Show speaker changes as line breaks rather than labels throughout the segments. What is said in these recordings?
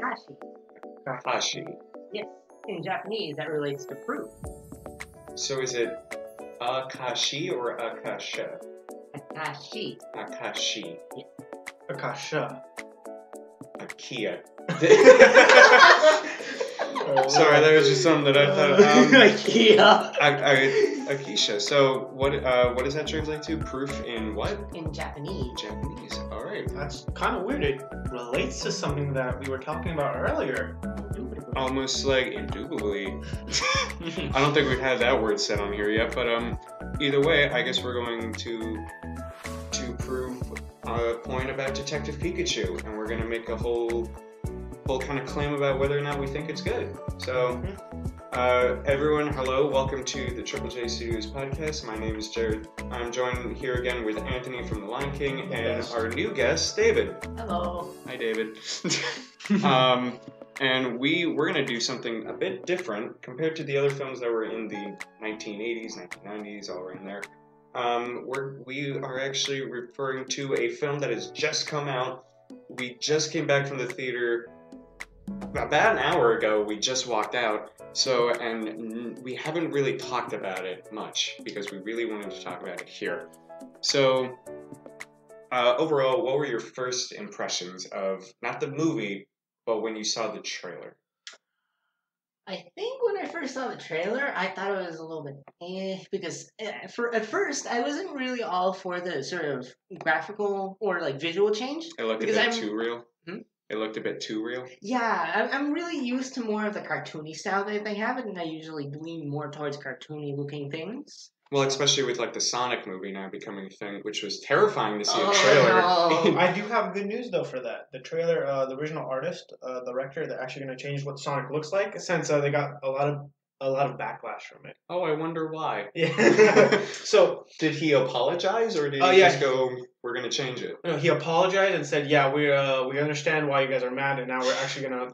Kakashi.
Kakashi.
Yes, in Japanese that relates to fruit.
So is it Akashi or Akasha?
Kakashi.
Akashi.
Yes.
Akasha.
Akia. Sorry, that was just something that I thought.
IKEA.
Akisha. So what does that translate to? Proof in what?
In Japanese.
Japanese. All right.
That's kind of weird. It relates to something that we were talking about earlier.
Almost like indubitably. I don't think we've had that word said on here yet, but either way, I guess we're going to prove a point about Detective Pikachu, and we're gonna make a whole kind of claim about whether or not we think it's good. So, everyone, hello, welcome to the Triple J Studios podcast. My name is Jared. I'm joined here again with Anthony from The Lion King and our new guest, David.
Hello.
Hi, David. And we're gonna do something a bit different compared to the other films that were in the 1980s, 1990s, all in there. We are actually referring to a film that has just come out. We just came back from the theater about an hour ago. We just walked out, and we haven't really talked about it much because we really wanted to talk about it here. So, overall, what were your first impressions of not the movie, but when you saw the trailer?
I think when I first saw the trailer, I thought it was a little bit because at first I wasn't really all for the sort of graphical or like visual change.
It looked a bit too real. It looked a bit too real.
Yeah, I'm really used to more of the cartoony style that they have, and I usually lean more towards cartoony looking things.
Well, especially with like the Sonic movie now becoming a thing, which was terrifying to see a trailer.
No.
I do have good news though for that. The trailer, the original artist, the director, they're actually going to change what Sonic looks like since they got a lot of backlash from it.
Oh, I wonder why.
Yeah. So
did he apologize or did he just go, "We're going to change it"?
No, he apologized and said, "Yeah, we understand why you guys are mad, and now we're actually gonna,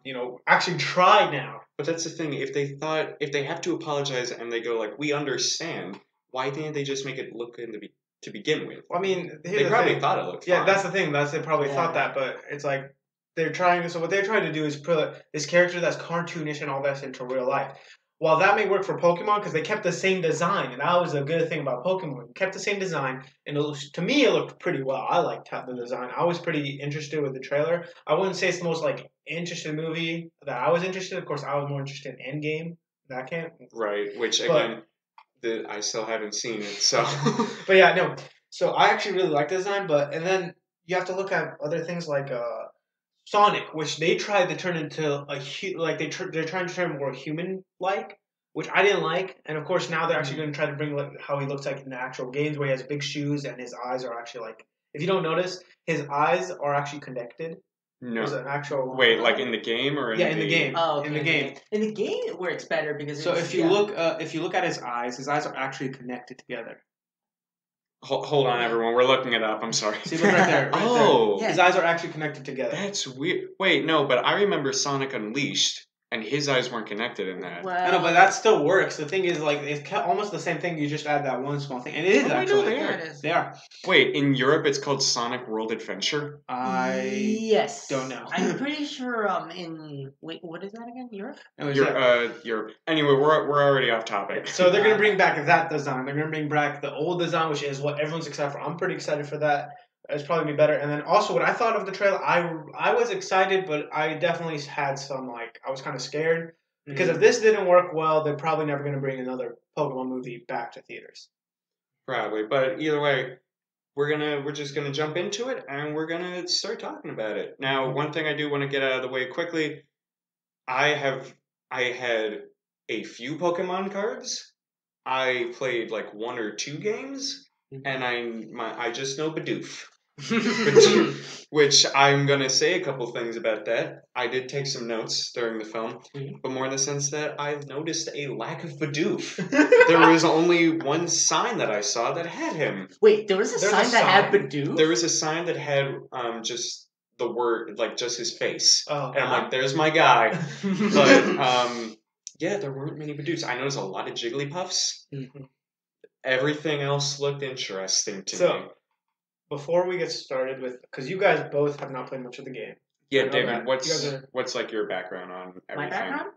actually try now."
But that's the thing. If they have to apologize and they go like, "We understand," why didn't they just make it look good to begin with?
Well, I mean,
they probably thought it looked fine.
Yeah, that's the thing. They probably thought that, but it's like they're trying. So what they're trying to do is put this character that's cartoonish and all that into real life. While that may work for Pokemon because they kept the same design, and that was a good thing about Pokemon. They kept the same design, and to me it looked pretty well. I liked the design. I was pretty interested with the trailer. I wouldn't say it's the most interesting movie that I was interested. Of course, I was more interested in Endgame. That can't
right. Which again, I still haven't seen it. So,
but yeah, no. So I actually really like the design, and then you have to look at other things like Sonic, which they tried to turn into they're trying to turn more human-like, which I didn't like. And of course, now they're actually going to try to bring how he looks like in the actual games, where he has big shoes and his eyes are actually if you don't notice, his eyes are actually connected.
No.
There's an actual.
Wait, like in the game or in
the game?
Oh, okay.
In the game.
In the game, it works better because.
So if you look at his eyes are actually connected together.
Hold on, everyone. We're looking it up. I'm sorry.
See, look right there.
Oh.
There. His eyes are actually connected together.
That's weird. Wait, no, but I remember Sonic Unleashed, and his eyes weren't connected in that.
Well,
I know, but that still works. The thing is, it's almost the same thing. You just add that one small thing. And it is actually.
They are. Wait, in Europe, it's called Sonic World Adventure?
Yes.
Don't know.
I'm pretty sure wait, what is that again? Europe?
Europe. Anyway, we're already off topic.
So they're going to bring back that design. They're going to bring back the old design, which is what everyone's excited for. I'm pretty excited for that. It's probably going to be better. And then also what I thought of the trailer, I was excited, but I definitely had some, I was kind of scared. Because if this didn't work well, they're probably never going to bring another Pokemon movie back to theaters.
Probably. But either way, we're just gonna jump into it and we're gonna start talking about it. Now, one thing I do want to get out of the way quickly, I had a few Pokemon cards. I played like 1 or 2 games, and I just know Bidoof. Which I'm going to say a couple things about that. I did take some notes during the film, but more in the sense that I've noticed a lack of Bidoof. There was only one sign that I saw that had him.
Wait, there's a sign that had Bidoof?
There was a sign that had just the word, just his face.
Oh,
and I'm like, there's my guy. But, yeah, there weren't many Bidoofs. I noticed a lot of Jigglypuffs.
Mm-hmm.
Everything else looked interesting to me.
Before we get started because you guys both have not played much of the game.
Yeah,
I know
David,
that.
what's like your background on everything?
My background?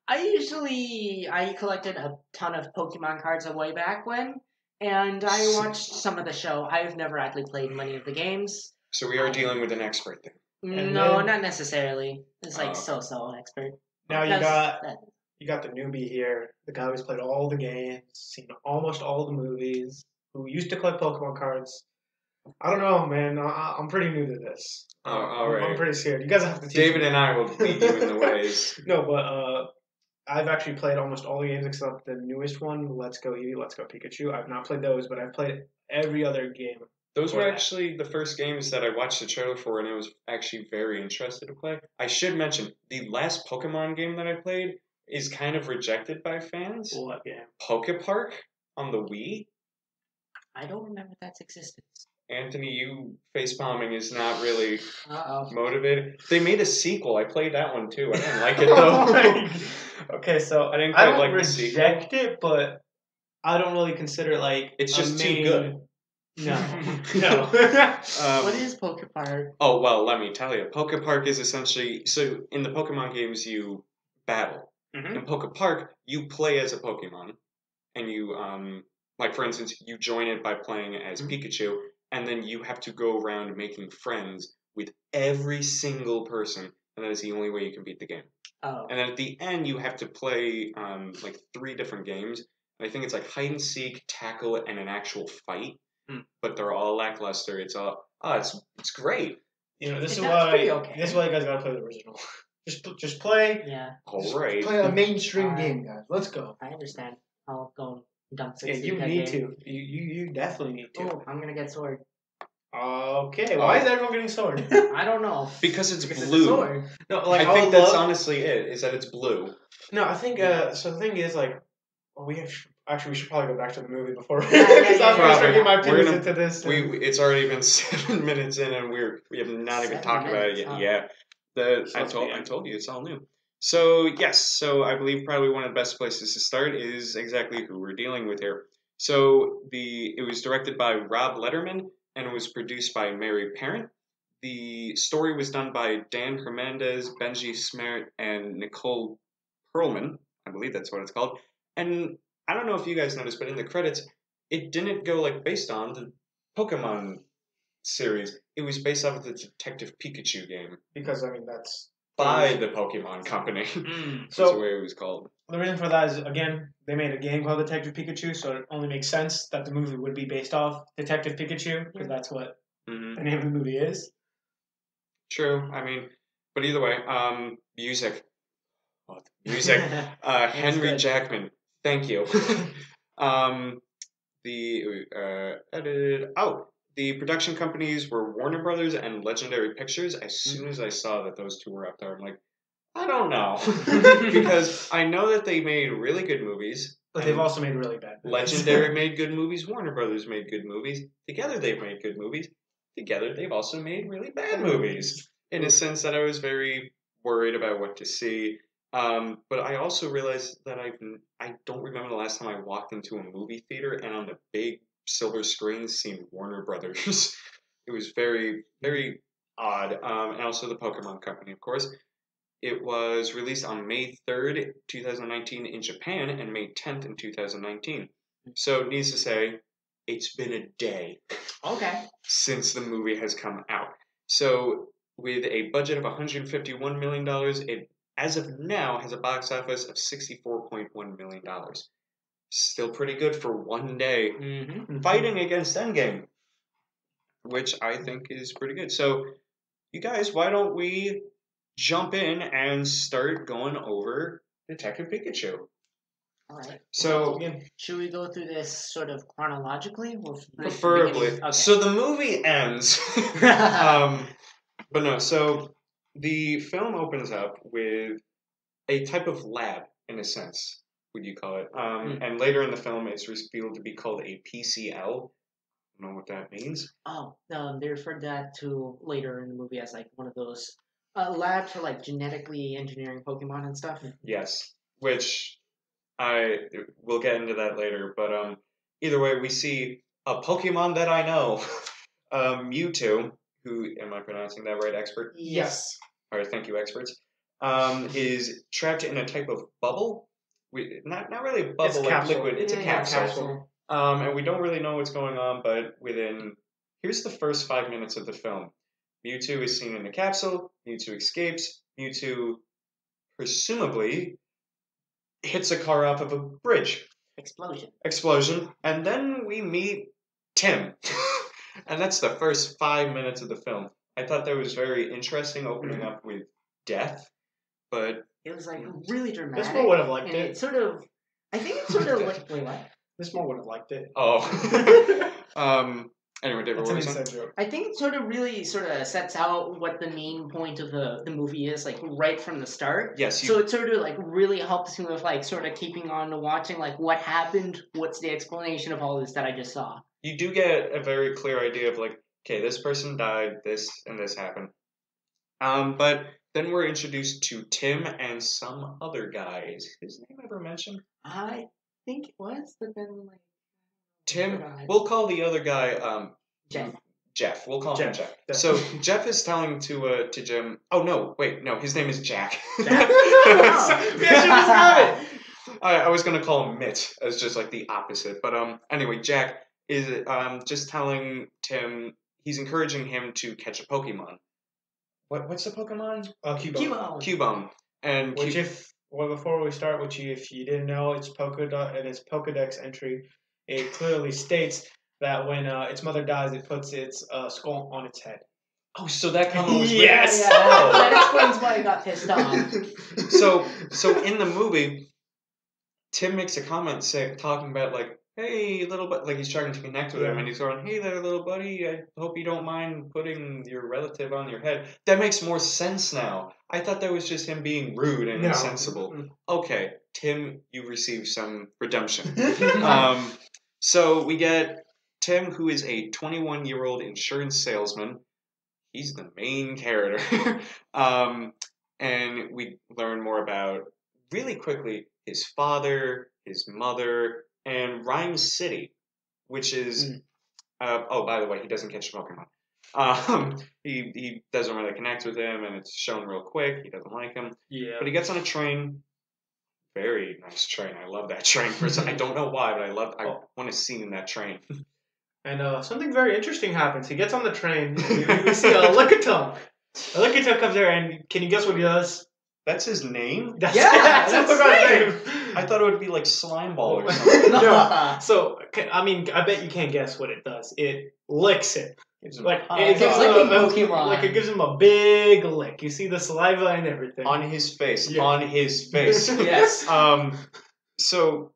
I collected a ton of Pokemon cards way back when, and I watched some of the show. I've never actually played many of the games.
So we are dealing with an expert then.
And
No,
then-
not necessarily. It's like
Oh.
so expert.
Now you
That's-
got the newbie here, the guy who's played all the games, seen almost all the movies, who used to collect Pokemon cards. I don't know, man. I'm pretty new to this.
All
I'm
right.
pretty scared. You guys have to teach
David
me.
and I will lead you in the ways.
No, but I've actually played almost all the games except the newest one, Let's Go Eevee, Let's Go Pikachu. I've not played those, but I've played every other game.
Those
before
were
that.
actually the first games that I watched the trailer for, and I was actually very interested to play. I should mention, the last Pokemon game that I played is kind of rejected by fans.
What game?
Pokepark on the Wii.
I don't remember that's existence.
Anthony, you facepalming is not really
Uh-oh.
motivated. They made a sequel. I played that one too. I didn't like it though.
Okay, so
I didn't
I
quite
don't
like the sequel.
reject it, but I don't really consider it like
It's
a
just too
main-
good.
No, no.
What is Pokepark?
Oh, well, let me tell you. Pokepark is essentially... So, in the Pokemon games, you battle.
Mhm.
In Pokepark, you play as a Pokemon. And you, like, for instance, you join it by playing as Pikachu. And then you have to go around making friends with every single person. And that is the only way you can beat the game.
Oh.
And then at the end, you have to play, like, 3 different games. And I think it's like hide and seek, tackle, and an actual fight. But they're all lackluster. It's all it's great.
You know, this is
That's
why
pretty okay.
this is why you guys gotta play the original. Just play.
Yeah,
All right.
Play a mainstream
Alright.
game, guys. Let's go.
I understand. I'll go and dump
Yeah,
60
you
that
need
game.
to. You definitely need to.
Oh, I'm gonna get sword.
Okay, why is everyone getting sword?
I don't know.
Because it's
Because it's a
blue.
sword. No, like
I think that's honestly it. Is that it's blue.
No, I think. So the thing is, like, we should probably go back to the movie before.
Yeah,
Because I'm
yeah,
gonna start getting my
We're
opinions
gonna-
into this.
It's already been 7 minutes in, and we have not even
7
talked about it
minutes,
yet.
huh?
Yeah,
So
I told you it's all new. So yes, so I believe probably one of the best places to start is exactly who we're dealing with here. So it was directed by Rob Letterman and it was produced by Mary Parent. The story was done by Dan Hernandez, Benji Smart, and Nicole Perlman. I believe that's what it's called. And I don't know if you guys noticed, but in the credits, it didn't go like based on the Pokemon series. It was based off of the Detective Pikachu game
because I mean that's
by the Pokemon Company. That's the
so.
way it was called.
The reason for that is again they made a game called Detective Pikachu, so it only makes sense that the movie would be based off Detective Pikachu because that's what
Mm-hmm.
the name of the movie is.
True. I mean, but either way, music. What? Music. Henry
good.
Jackman. Thank you. The production companies were Warner Brothers and Legendary Pictures. As soon as I saw that those two were up there, I'm like, I don't know. Because I know that they made really good movies.
But they've also made really bad movies.
Legendary made good movies. Warner Brothers made good movies. Together they've made good movies. Together they've also made really bad movies. In a sense that I was very worried about what to see. But I also realized that I don't remember the last time I walked into a movie theater and on the big silver screen seen Warner Brothers. It was very, very odd. And also the Pokemon Company, of course. It was released on May 3rd, 2019 in Japan and May 10th in 2019. So, needless to say, it's been a day
Okay.
since the movie has come out. So, with a budget of $151 million, it, as of now, has a box office of $64.1 million. Still pretty good for one day. Fighting against Endgame, which I think is pretty good. So, you guys, why don't we jump in and start going over Detective Pikachu?
All right.
So,
Should we go through this sort of chronologically?
preferably.
Okay.
So the movie ends. But no, so the film opens up with a type of lab, in a sense, would you call it? And later in the film, it's revealed to be called a PCL. I don't know what that means.
Oh, they referred that to later in the movie as like one of those labs for like genetically engineering Pokemon and stuff.
Yes, which we'll get into that later. But either way, we see a Pokemon that I know, Mewtwo, who, am I pronouncing that right, expert?
Yes.
All right, thank you, experts. Is trapped in a type of bubble. Not really a bubble like
capsule.
liquid. It's a capsule.
Capsule.
And we don't really know what's going on, but here's the first 5 minutes of the film. Mewtwo is seen in the capsule. Mewtwo escapes. Mewtwo, presumably, hits a car off of a bridge. Explosion. And then we meet Tim. And that's the first 5 minutes of the film. I thought that was very interesting, opening up with death, but
it was like really dramatic.
This more would have liked it.
It sort of, I think it sort of like, wait, what?
This more would have liked it.
Oh. Anyway, David, what were you saying?
I think it sort of really sort of sets out what the main point of the movie is, like right from the start.
Yes.
So it sort of like really helps me with like sort of keeping on to watching like what happened, what's the explanation of all this that I just saw.
You do get a very clear idea of like, okay, this person died, this and this happened. But then we're introduced to Tim and some other guy. Is his name ever mentioned?
I think it was, but then like
Tim. We'll call the other guy Jeff. We'll call him Jeff. So Jeff is telling to Jim. Oh no, wait, no, his name is Jack. I was gonna call him Mitt as just like the opposite, but anyway, Jack is just telling Tim. He's encouraging him to catch a Pokemon. What's the Pokemon? Cubone. And
before we start, if you didn't know, it's Pokédex entry. It clearly states that when its mother dies, it puts its skull on its head.
Oh, so that comment was
yes.
Yeah, that explains why I got pissed off.
So in the movie, Tim makes a comment talking about like, hey, little buddy, like he's trying to connect with him, and he's going, hey there, little buddy, I hope you don't mind putting your relative on your head. That makes more sense now. I thought that was just him being rude and insensible. Okay, Tim, you received some redemption. So we get Tim, who is a 21-year-old insurance salesman. He's the main character. And we learn more about, really quickly, his father, his mother, and Rhyme City, which is... oh, by the way, he doesn't catch Pokemon. He doesn't really connect with him, and it's shown real quick. He doesn't like him.
Yeah.
But he gets on a train. Very nice train. I love that train. I don't know why, but I want to see in that train.
And something very interesting happens. He gets on the train. We see a Lickitung. A Lickitung comes there, and can you guess what he does?
That's his name?
That's his name.
I thought it would be like Slimeball or something.
No. So, I mean, I bet you can't guess what it does. It licks it. It gives him a big lick. You see the saliva and everything.
On his face. Yeah. On his face.
Yes.
So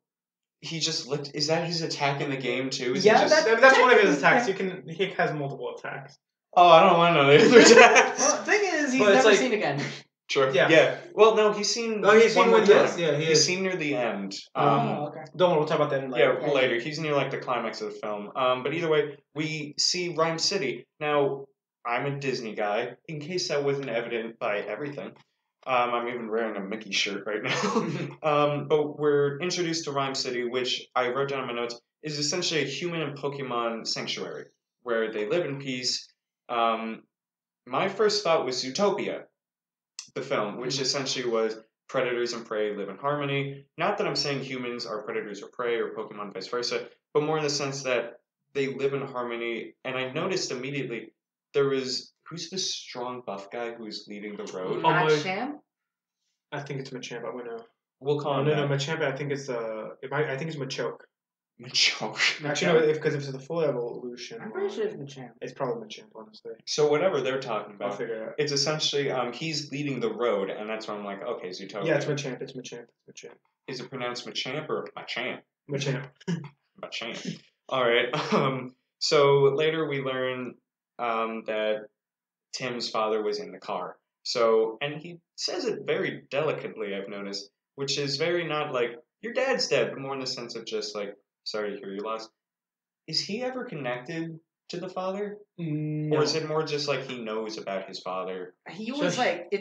he just licked. Is that his attack in the game too?
That's one of his attacks. He has multiple attacks.
Oh, I don't want to know the other attacks.
Well, the thing is, he's never seen again.
True. Yeah. Well, no, he's seen.
Oh, he's seen
one more time.
Yeah,
he's seen near the end.
Okay.
Don't worry, we'll talk about that later.
Yeah, later. He's near like the climax of the film. But either way, we see Rhyme City. Now, I'm a Disney guy. In case that wasn't evident by everything, I'm even wearing a Mickey shirt right now. But we're introduced to Rhyme City, which I wrote down in my notes is essentially a human and Pokemon sanctuary where they live in peace. My first thought was Zootopia, the film, which essentially was predators and prey live in harmony. Not that I'm saying humans are predators or prey or Pokemon vice versa, but more in the sense that they live in harmony. And I noticed immediately there was, who's the strong buff guy who's leading the road?
Machamp?
I think it's Machamp. I'm gonna.
We'll call him.
No, Machamp. I think it's I think it's Machoke.
Machoke.
Actually, no, because if it's the full evolution,
I'm pretty sure it's Machamp.
It's probably Machamp, honestly.
So whatever they're talking about,
I'll figure it out.
It's essentially he's leading the road, and that's where I'm like, okay, Zootopia.
Yeah, it's Machamp. It's Machamp.
Is it pronounced Machamp or Machamp?
Machamp.
Machamp. All right. So later we learn that Tim's father was in the car. So, and he says it very delicately, I've noticed, which is very not like, your dad's dead, but more in the sense of just like, sorry to hear you lost. Is he ever connected to the father?
No.
Or is it more just like he knows about his father?
He was like...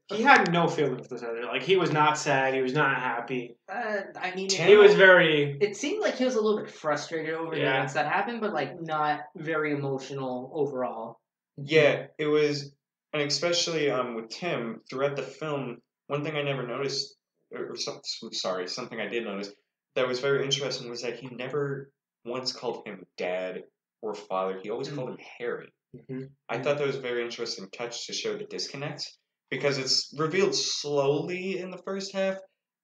He had no feelings for this other. Like, he was not sad. He was not happy.
I mean...
He was very...
It seemed like he was a little bit frustrated over the events that happened, but, like, not very emotional overall.
Yeah, it was, and especially with Tim throughout the film. One thing I never noticed, something I did notice that was very interesting was that he never once called him dad or father. He always called him Harry.
Mm-hmm.
I thought that was a very interesting touch to show the disconnect because it's revealed slowly in the first half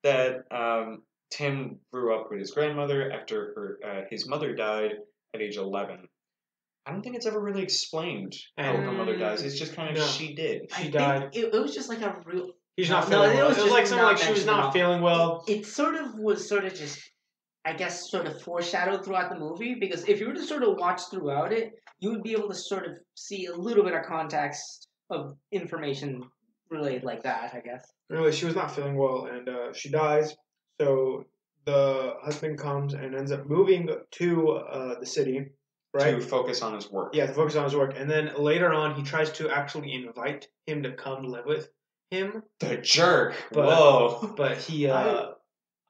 that Tim grew up with his grandmother after his mother died at age 11. I don't think it's ever really explained how her mother dies. It's just kind of
No.
she did.
She died.
It was just like a real.
He's
No,
not feeling well.
it was
It was
just
like something
not
like she was
mentioned at
not
all.
feeling well.
It sort of was just, I guess, sort of foreshadowed throughout the movie, because if you were to sort of watch throughout it, you would be able to sort of see a little bit of context of information related like that, I guess.
Anyway, she was not feeling well, and she dies. So the husband comes and ends up moving to the city, right?
To focus on his work.
Yeah, to focus on his work. And then later on, he tries to actually invite him to come live with him.
The jerk.
But,
Whoa.
But he...
I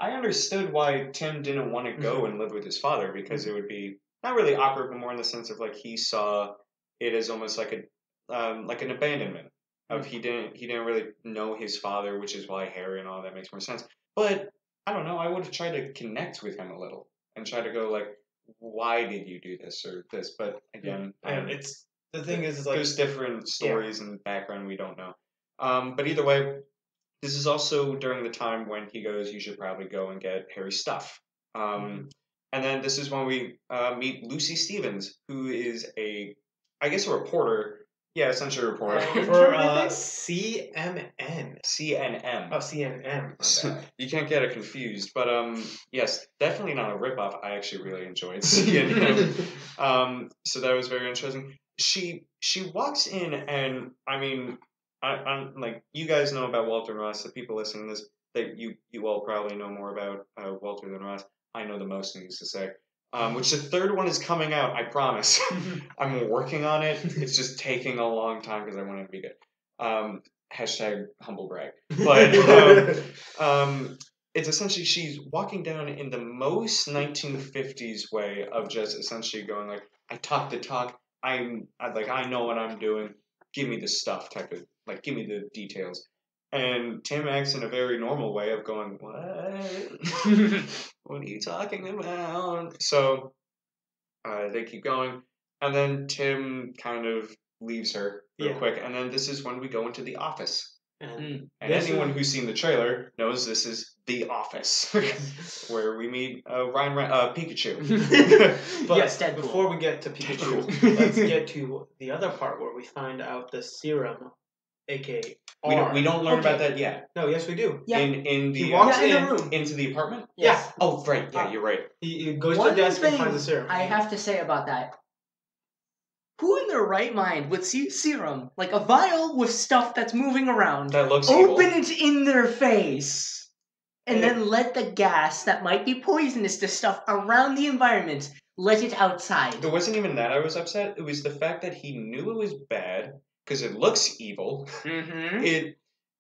understood why Tim didn't want to go and live with his father, because it would be not really awkward, but more in the sense of like he saw it as almost like an abandonment of he didn't really know his father, which is why Harry and all that makes more sense. But I don't know, I would have tried to connect with him a little and try to go like, why did you do this or this? But again,
it's the thing is like
there's different stories and background we don't know. But either way, this is also during the time when he goes, you should probably go and get Harry's stuff. And then this is when we meet Lucy Stevens, who is I guess a reporter. Yeah, essentially a reporter.
For CMN.
CNM.
Oh, CNN.
You can't get it confused. But yes, definitely not a ripoff. I actually really enjoyed CNN. So that was very interesting. She walks in, and I mean, I'm like, you guys know about Walter and Ross. The people listening to this, that you all probably know more about Walter than Ross. I know the most, needless to say. Which the third one is coming out, I promise. I'm working on it. It's just taking a long time because I want it to be good. Hashtag humble brag. But it's essentially she's walking down in the most 1950s way of just essentially going like, I talk the talk. I know what I'm doing. Give me the stuff type of, like, give me the details. And Tim acts in a very normal way of going, what? What are you talking about? So they keep going. And then Tim kind of leaves her real quick. And then this is when we go into the office. And anyone who's seen the trailer knows this is the office, where we meet Pikachu.
But
yes,
before we get to Pikachu, let's get to the other part where we find out the serum, aka
we don't learn about that yet.
No, yes we do.
Yeah.
He walks
in the room
into the apartment.
Yes.
Yeah. Oh, right. Yeah, you're right.
He goes to the desk and finds the serum.
I have to say about that. Who in their right mind would see serum, like a vial with stuff that's moving around,
that looks
open
evil,
it in their face, and then let the gas that might be poisonous to stuff around the environment, let it outside?
It wasn't even that I was upset. It was the fact that he knew it was bad because it looks evil.
Mm-hmm.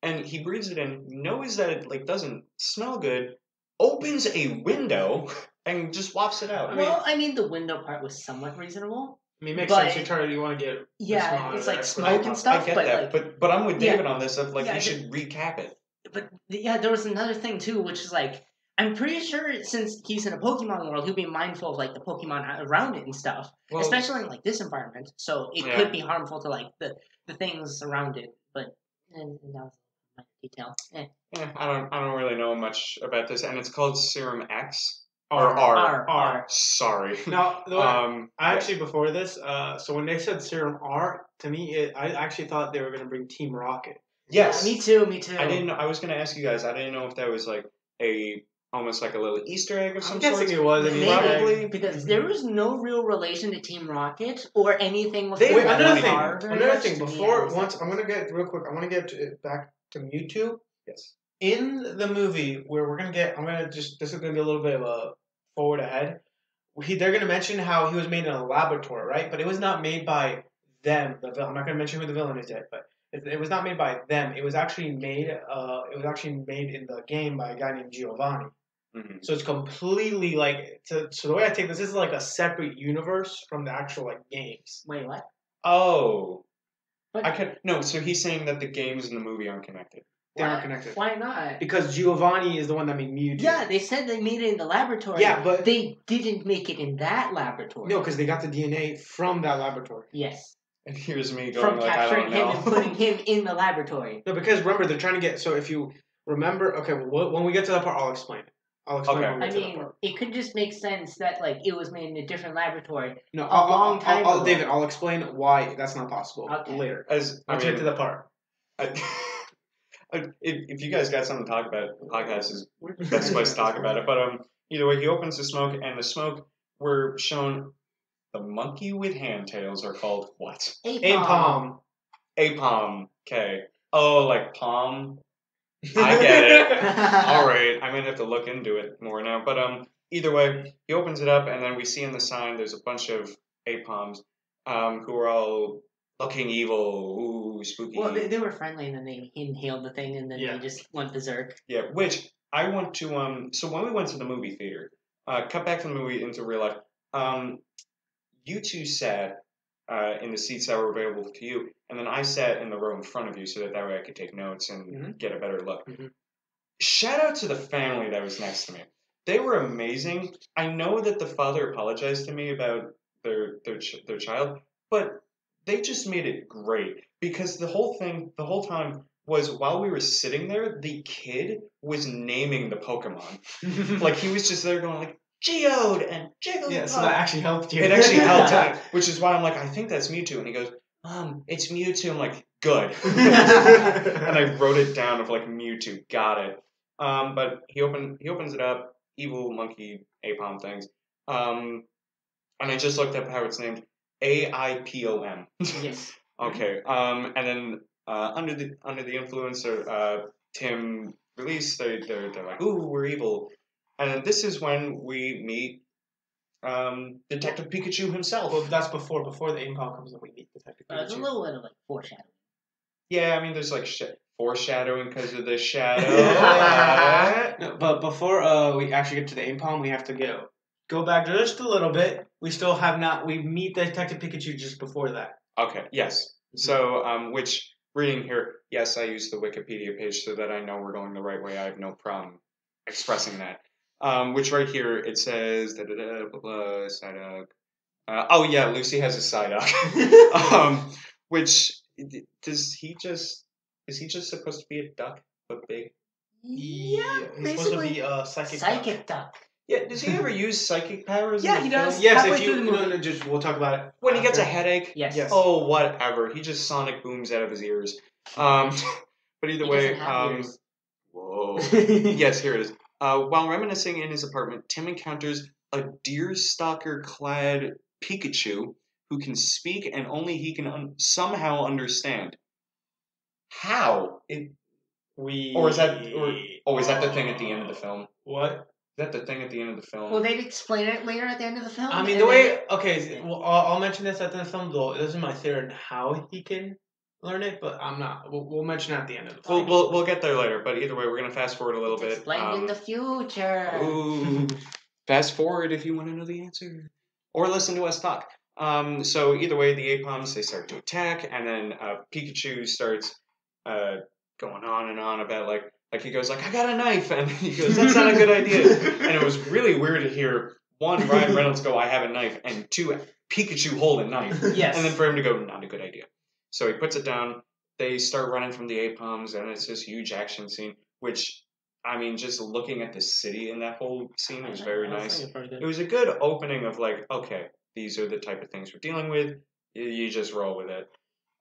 And he breathes it in, knows that it doesn't smell good, opens a window and just wafts it out.
I mean, the window part was somewhat reasonable.
I mean, it makes sense. You want to get
it's like smoke and stuff.
I get that,
like,
but I'm with David on this. Of you should recap it.
But there was another thing too, which is like, I'm pretty sure since he's in a Pokemon world, he'll be mindful of like the Pokemon around it and stuff, especially in like this environment. So it could be harmful to like the things around it. But that was my detail.
I don't really know much about this, and it's called Serum X.
R.
Sorry.
No, I actually before this, so when they said Serum R, to me, I actually thought they were going to bring Team Rocket.
Yes,
me too.
I didn't know. I was going to ask you guys. I didn't know if that was like almost like a little Easter egg of some sort.
I'm guessing it was
probably because there was no real relation to Team Rocket or anything with
Another thing. Before I'm going to get real quick. I want to get back to Mewtwo.
Yes.
In the movie where this is going to be a little bit of a forward ahead. They're going to mention how he was made in a laboratory, right? But it was not made by them. The villain. I'm not going to mention who the villain is yet, but it was not made by them. It was actually made. It was actually made in the game by a guy named Giovanni.
Mm-hmm.
So it's completely like. So the way I take this is like a separate universe from the actual like games.
Wait, what?
Oh.
But
No, so he's saying that the games and the movie aren't connected.
They aren't connected.
Why not?
Because Giovanni is the one that made Mewtwo.
Yeah, they said they made it in the laboratory.
Yeah, but
they didn't make it in that laboratory.
No, because they got the DNA from that laboratory.
Yes.
And here's me going
From
like, I don't
capturing him
know.
and putting him in the laboratory.
No, because remember, they're trying to get... So if you remember... Okay, well, when we get to that part, I'll explain it. When we get to that part.
It could just make sense that like it was made in a different laberatory.
No,
a long time ago.
David, I'll explain why that's not possible later.
Let's
get to the part.
If you guys got something to talk about, the podcast is the best place to talk about it. But either way, he opens the smoke, and the smoke, we're shown the monkey with hand tails are called what?
Apom.
Apom. Okay. Oh, like palm. I get it. All right. I might have to look into it more now. But either way, he opens it up, and then we see in the sign there's a bunch of Apoms who are all looking evil. Ooh, spooky.
Well, they were friendly, and then they inhaled the thing, and then they just went berserk.
Yeah, which I want to... So when we went to the movie theater, cut back from the movie into real life, you two sat in the seats that were available to you, and then I sat in the row in front of you so that way I could take notes and get a better look. Mm-hmm. Shout out to the family that was next to me. They were amazing. I know that the father apologized to me about their child, but they just made it great because the whole time was while we were sitting there, the kid was naming the Pokemon. Like he was just there going like Geode and Jigglypuff.
Yeah, so that actually helped you.
It actually helped, which is why I'm like, I think that's Mewtwo. And he goes, it's Mewtwo. I'm like, good. And I wrote it down of like Mewtwo. Got it. But he opens it up, evil monkey Apom things. And I just looked up how it's named. AIPOM.
Yes.
Okay. And then under the influence of Tim release, they're like, ooh, we're evil. And this is when we meet Detective Pikachu himself.
Well, that's before the Apom comes and we meet Detective Pikachu.
There's a little bit of like foreshadowing.
Yeah, I mean, there's like foreshadowing because of the shadow.
No, but before we actually get to the Apom, we have to go back just a little bit. We still have not. We meet Detective Pikachu just before that.
Okay. Yes. Mm-hmm. So, which reading here? Yes, I use the Wikipedia page so that I know we're going the right way. I have no problem expressing that. Which right here it says blah blah blah Psyduck. Oh yeah, Lucy has a Psyduck. Which is he just supposed to be a duck but big?
Yeah,
he's supposed to be a psychic
duck.
Yeah, does he ever use psychic powers?
Yeah, he does.
Yes, if you we'll talk about it.
When he gets a headache.
Yes.
Oh, whatever. He just sonic booms out of his ears. But either way, whoa. Yes, here it is. While reminiscing in his apartment, Tim encounters a deerstalker-clad Pikachu who can speak and only he can somehow understand. How? Is that the thing at the end of the film?
What?
Is that the thing at the end of the film?
Well, they'd explain it later at the end of the film.
I mean, the way... Okay, well, I'll mention this at the end of the film, though. This is my theory on how he can learn it, but I'm not. We'll mention it at the end of the film.
We'll get there later, but either way, we're going to fast forward a little bit.
Explain in the future.
Ooh. Fast forward if you want to know the answer. Or listen to us talk. So either way, the Apoms, they start to attack, and then Pikachu starts going on and on about like he goes like, I got a knife, and he goes, that's not a good idea. And it was really weird to hear one, Ryan Reynolds go, I have a knife, and two, Pikachu hold a knife.
Yes.
And then for him to go, not a good idea. So he puts it down. They start running from the Apoms, and it's this huge action scene, which, I mean, just looking at the city in that whole scene was very nice. It was a good opening of like, okay, these are the type of things we're dealing with. You just roll with it.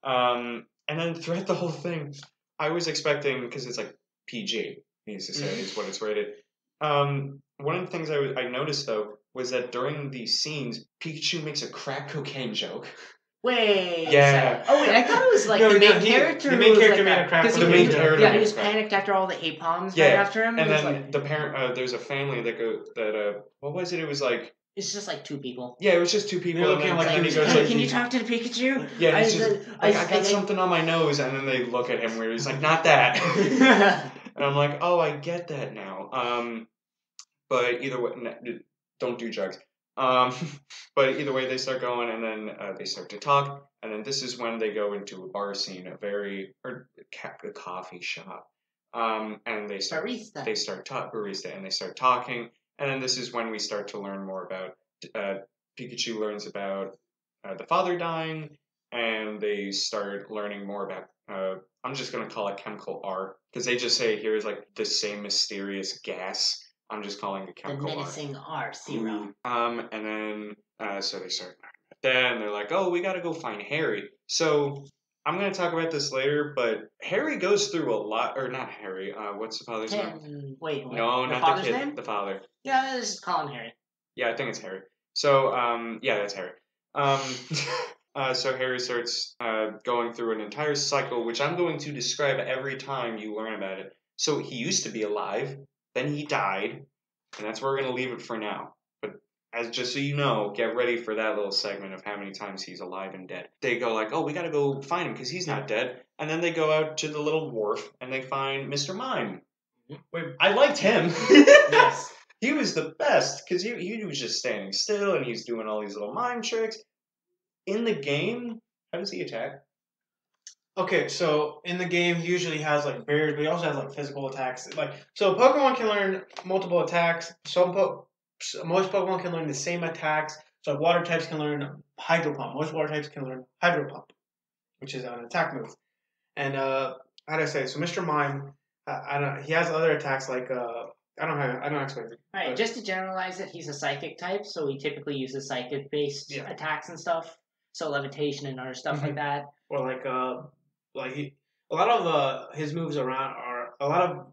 And then throughout the whole thing, I was expecting, because it's like PG, needs to say, is what it's rated. One of the things I noticed, though, was that during these scenes, Pikachu makes a crack cocaine joke.
Wait.
Yeah.
Oh wait, I thought it was like the main character.
The main character made a crack cocaine joke.
Yeah, he was panicked after all the Apoms right after him.
And then the parent, there's a family that what was it? It was like.
It's just like two people.
Yeah, it was just two people.
And
like,
he goes, hey, can you talk to the Pikachu?
Yeah, and he's just I got something on my nose, and then they look at him where he's like, not that. And I'm like, oh, I get that now. But either way, don't do drugs. But either way, they start going, and then they start to talk, and then this is when they go into a bar scene, a coffee shop, and they start barista, and they start talking, and then this is when we start to learn more about Pikachu learns about the father dying, and they start learning more about. I'm just gonna call it chemical R because they just say here is like the same mysterious gas. I'm just calling it chemical
R. The menacing R serum.
And then so they start that, and they're like, "Oh, we got to go find Harry." So I'm gonna talk about this later, but Harry goes through a lot, or not Harry. What's the father's name?
Wait,
no,
the
not the kid.
name?
The father.
Yeah, let's just call him Harry.
Yeah, I think it's Harry. So yeah, that's Harry. So Harry starts going through an entire cycle, which I'm going to describe every time you learn about it. So he used to be alive, then he died, and that's where we're going to leave it for now. But as just so you know, get ready for that little segment of how many times he's alive and dead. They go like, oh, we got to go find him because he's not dead. And then they go out to the little wharf and they find Mr. Mime. Wait, I liked him.
Yes.
He was the best because he was just standing still and he's doing all these little mime tricks. In the game, how does he attack?
Okay, so in the game, he usually has like barriers, but he also has like physical attacks. So Pokemon can learn multiple attacks. Most Pokemon can learn the same attacks. So water types can learn Hydro Pump. Most water types can learn Hydro Pump, which is an attack move. And how do I say? So Mr. Mime, I don't. He has other attacks like I don't know how to explain it.
All right, just to generalize it, he's a psychic type, so he typically uses psychic-based attacks and stuff. So levitation and other stuff like that.
Or a lot of his moves around are a lot of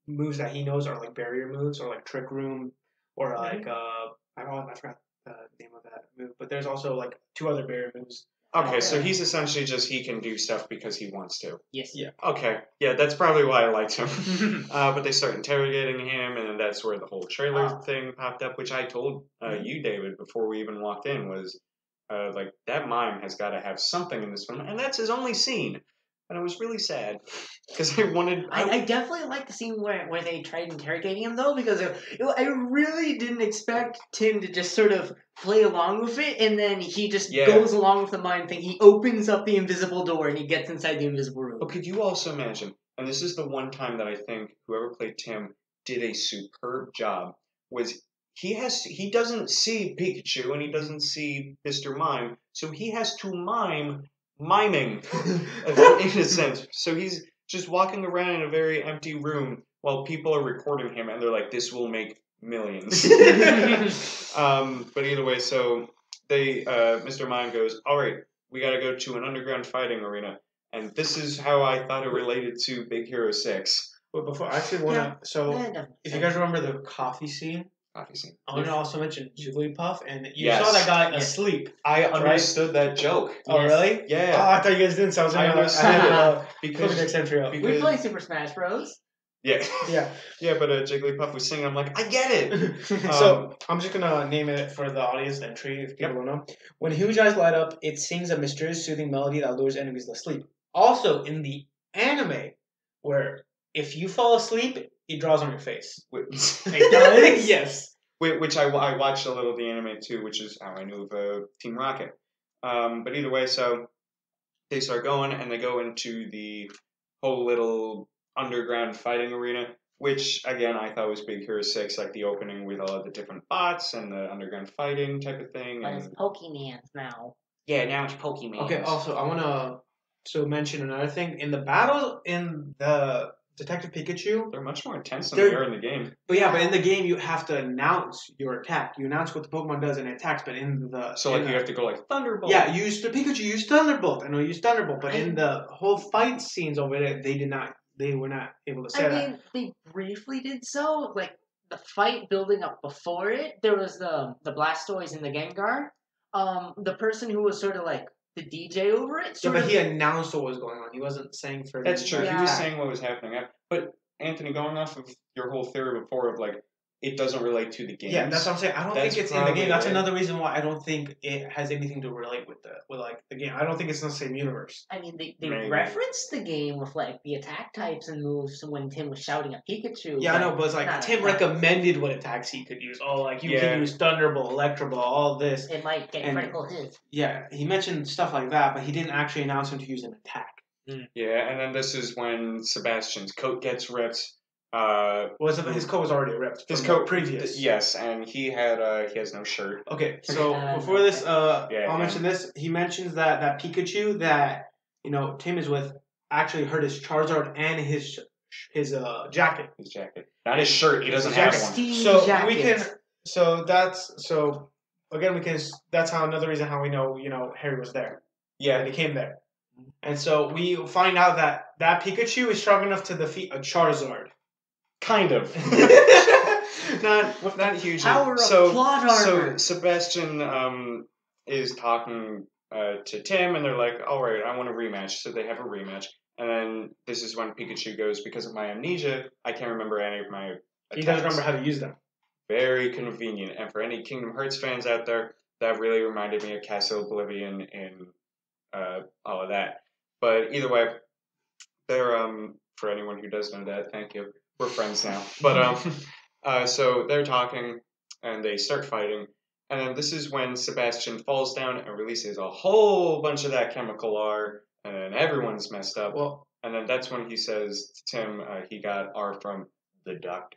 moves that he knows are like barrier moves or like Trick Room or like I forgot the name of that move, but there's also like 2 other barrier moves.
Okay, so he's essentially just he can do stuff because he wants to.
Yes.
Yeah.
Okay. Yeah, that's probably why I liked him. But they start interrogating him, and then that's where the whole trailer thing popped up, which I told you, David, before we even walked in, was like that mime has got to have something in this film, and that's his only scene. And it was really sad because I wanted.
I definitely like the scene where they tried interrogating him though, because I really didn't expect Tim to just sort of play along with it, and then he just goes along with the mime thing. He opens up the invisible door and he gets inside the invisible room.
But could you also imagine? And this is the one time that I think whoever played Tim did a superb job. Was he doesn't see Pikachu and he doesn't see Mr. Mime, so he has to miming in a sense. So he's just walking around in a very empty room while people are recording him, and they're like, "This will make millions." But either way, so they Mr. Mime goes, "All right, we got to go to an underground fighting arena," and this is how I thought it related to Big Hero 6.
But before I actually want to, if you guys remember the coffee scene. I want to also mention Jigglypuff, and you saw that guy asleep.
I understood that joke.
Oh, really?
Yeah.
Oh, I thought you guys didn't. So I was
understood
because
we play Super Smash Bros.
Yeah.
Yeah.
Yeah, but Jigglypuff was singing. I'm like, I get it.
So I'm just gonna name it for the audience entry if people don't know. When huge eyes light up, it sings a mysterious, soothing melody that lures enemies to sleep. Also, in the anime, where if you fall asleep, it draws on your face. It does? Yes.
Which I watched a little of the anime too, which is how I knew of Team Rocket. But either way, so they start going and they go into the whole little underground fighting arena, which again I thought was Big Hero 6, like the opening with all of the different bots and the underground fighting type of thing.
But it's Pokemon now.
Yeah, now it's Pokemon.
Okay, also I want to mention another thing. In the battle in the Detective Pikachu,
they're much more intense than they are in the game.
But in the game you have to announce your attack. You announce what the Pokemon does and it attacks, but in the
you have to go like Thunderbolt.
Yeah, Pikachu used Thunderbolt. I know you used Thunderbolt, but in the whole fight scenes over there, they were not able to say that.
I mean, they briefly did so. Like the fight building up before it, there was the Blastoise and the Gengar. The person who was sort of like the DJ over it.
Yeah, but he announced what was going on. He wasn't saying for.
That's true. Yeah. He was saying what was happening. But Anthony, going off of your whole theory before of like it doesn't relate to the game.
Yeah, that's what I'm saying. I don't think it's in the game. That's another reason why I don't think it has anything to relate with the game. I don't think it's in the same universe.
I mean, they referenced the game with like the attack types and moves when Tim was shouting at Pikachu.
Yeah, I know, but it's like Tim recommended what attacks he could use. Oh, like you can use Thunderbolt, Electro Ball, all this.
It might get critical hits.
Yeah, he mentioned stuff like that, but he didn't actually announce him to use an attack.
Yeah, and then this is when Sebastian's coat gets ripped.
His coat was already ripped. His coat previous.
Yes, and he has no shirt.
Okay, so before this, I'll mention this. He mentions that Pikachu that Tim is with actually hurt his Charizard and his jacket.
His jacket, not his shirt. He doesn't have one.
So we can. So That's how another reason how we know Harry was there.
Yeah,
and he came there. And so we find out that Pikachu is strong enough to defeat a Charizard.
Kind of. not hugely.
Power of plot armor.
So Sebastian is talking to Tim, and they're like, all right, I want a rematch. So they have a rematch. And then this is when Pikachu goes, because of my amnesia, I can't remember any of my attacks.
He doesn't remember how to use them.
Very convenient. And for any Kingdom Hearts fans out there, that really reminded me of Castle Oblivion and all of that. But either way, they're for anyone who does know that, thank you. We're friends now. But so they're talking and they start fighting. And then this is when Sebastian falls down and releases a whole bunch of that chemical R, and then everyone's messed up.
Well,
and then that's when he says to Tim he got R from the doctor.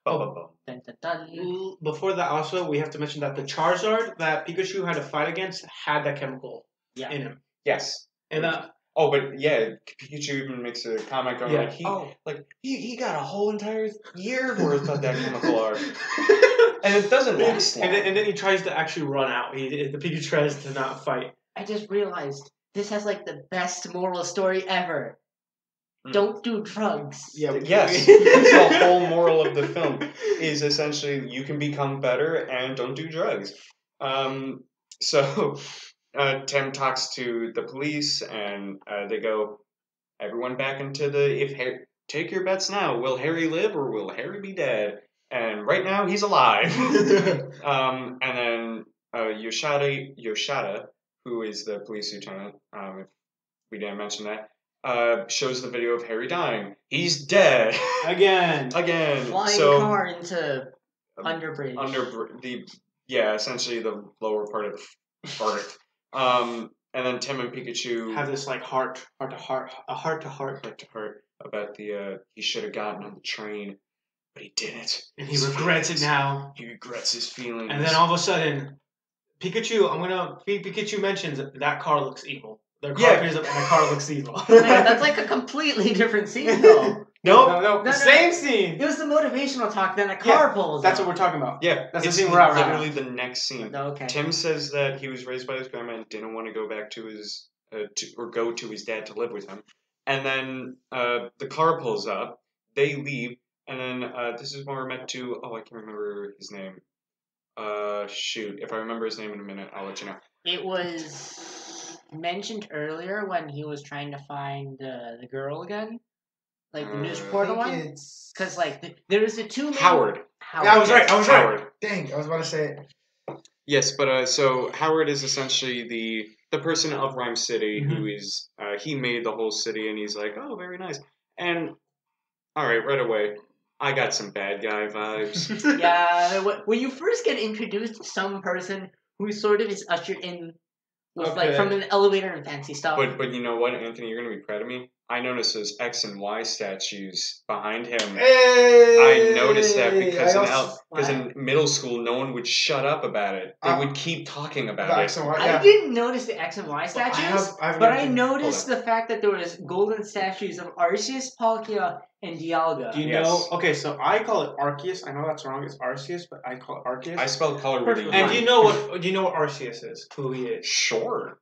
Dun, dun, dun.
Before that, also, we have to mention that the Charizard that Pikachu had to fight against had that chemical in him.
Yes.
And
but yeah, Pikachu even makes a comment going he got a whole entire year worth of that chemical R. And it doesn't last long.
And then he tries to actually run out. The Pikachu tries to not fight.
I just realized this has like the best moral story ever. Don't do drugs.
Yeah, yes. The whole moral of the film is essentially you can become better and don't do drugs. So Tim talks to the police and they go, everyone back into take your bets now. Will Harry live or will Harry be dead? And right now he's alive. And then Yoshida, who is the police lieutenant, if we didn't mention that, shows the video of Harry dying. He's dead. Again.
Flying car into underbridge.
Essentially the lower part of Earth. And then Tim and Pikachu
have this like heart to heart
about he should have gotten on the train, but he didn't.
And he regrets it now.
He regrets his feelings.
And then all of a sudden, Pikachu mentions that car looks evil. Their car appears up and the car looks evil.
Man, that's like a completely different scene, though.
No, same scene.
It was the motivational talk, then a car pulls
That's
up.
what we're talking about.
Yeah,
that's the scene we're at right now.
Literally the next scene.
Oh, okay.
Tim says that he was raised by his grandma and didn't want to go back to his go to his dad to live with him. And then the car pulls up. They leave, and then this is when we're meant to. Oh, I can't remember his name. Shoot, if I remember his name in a minute, I'll let you know.
It was mentioned earlier when he was trying to find the girl again, like the news reporter one, because like there was the two main...
Howard.
Yeah, I was right. Howard. Dang, I was about to say it.
Yes, but so Howard is essentially the person of Rhyme City who is he made the whole city, and he's like, oh, very nice. And all right away, I got some bad guy vibes.
Yeah, when you first get introduced to some person who sort of is ushered in with like from an elevator and fancy stuff.
But you know what, Anthony, you're gonna be proud of me. I noticed those X and Y statues behind him.
Hey!
I noticed that because in middle school, no one would shut up about it. They would keep talking about it.
X and Y,
I didn't notice the X and Y statues, but I noticed the fact that there was golden statues of Arceus, Palkia, and Dialga.
Do you know? Okay, so I call it Arceus. I know that's wrong. It's Arceus, but I call it Arceus.
I spell color with E.
And do you know what Arceus is? Who he is?
Sure.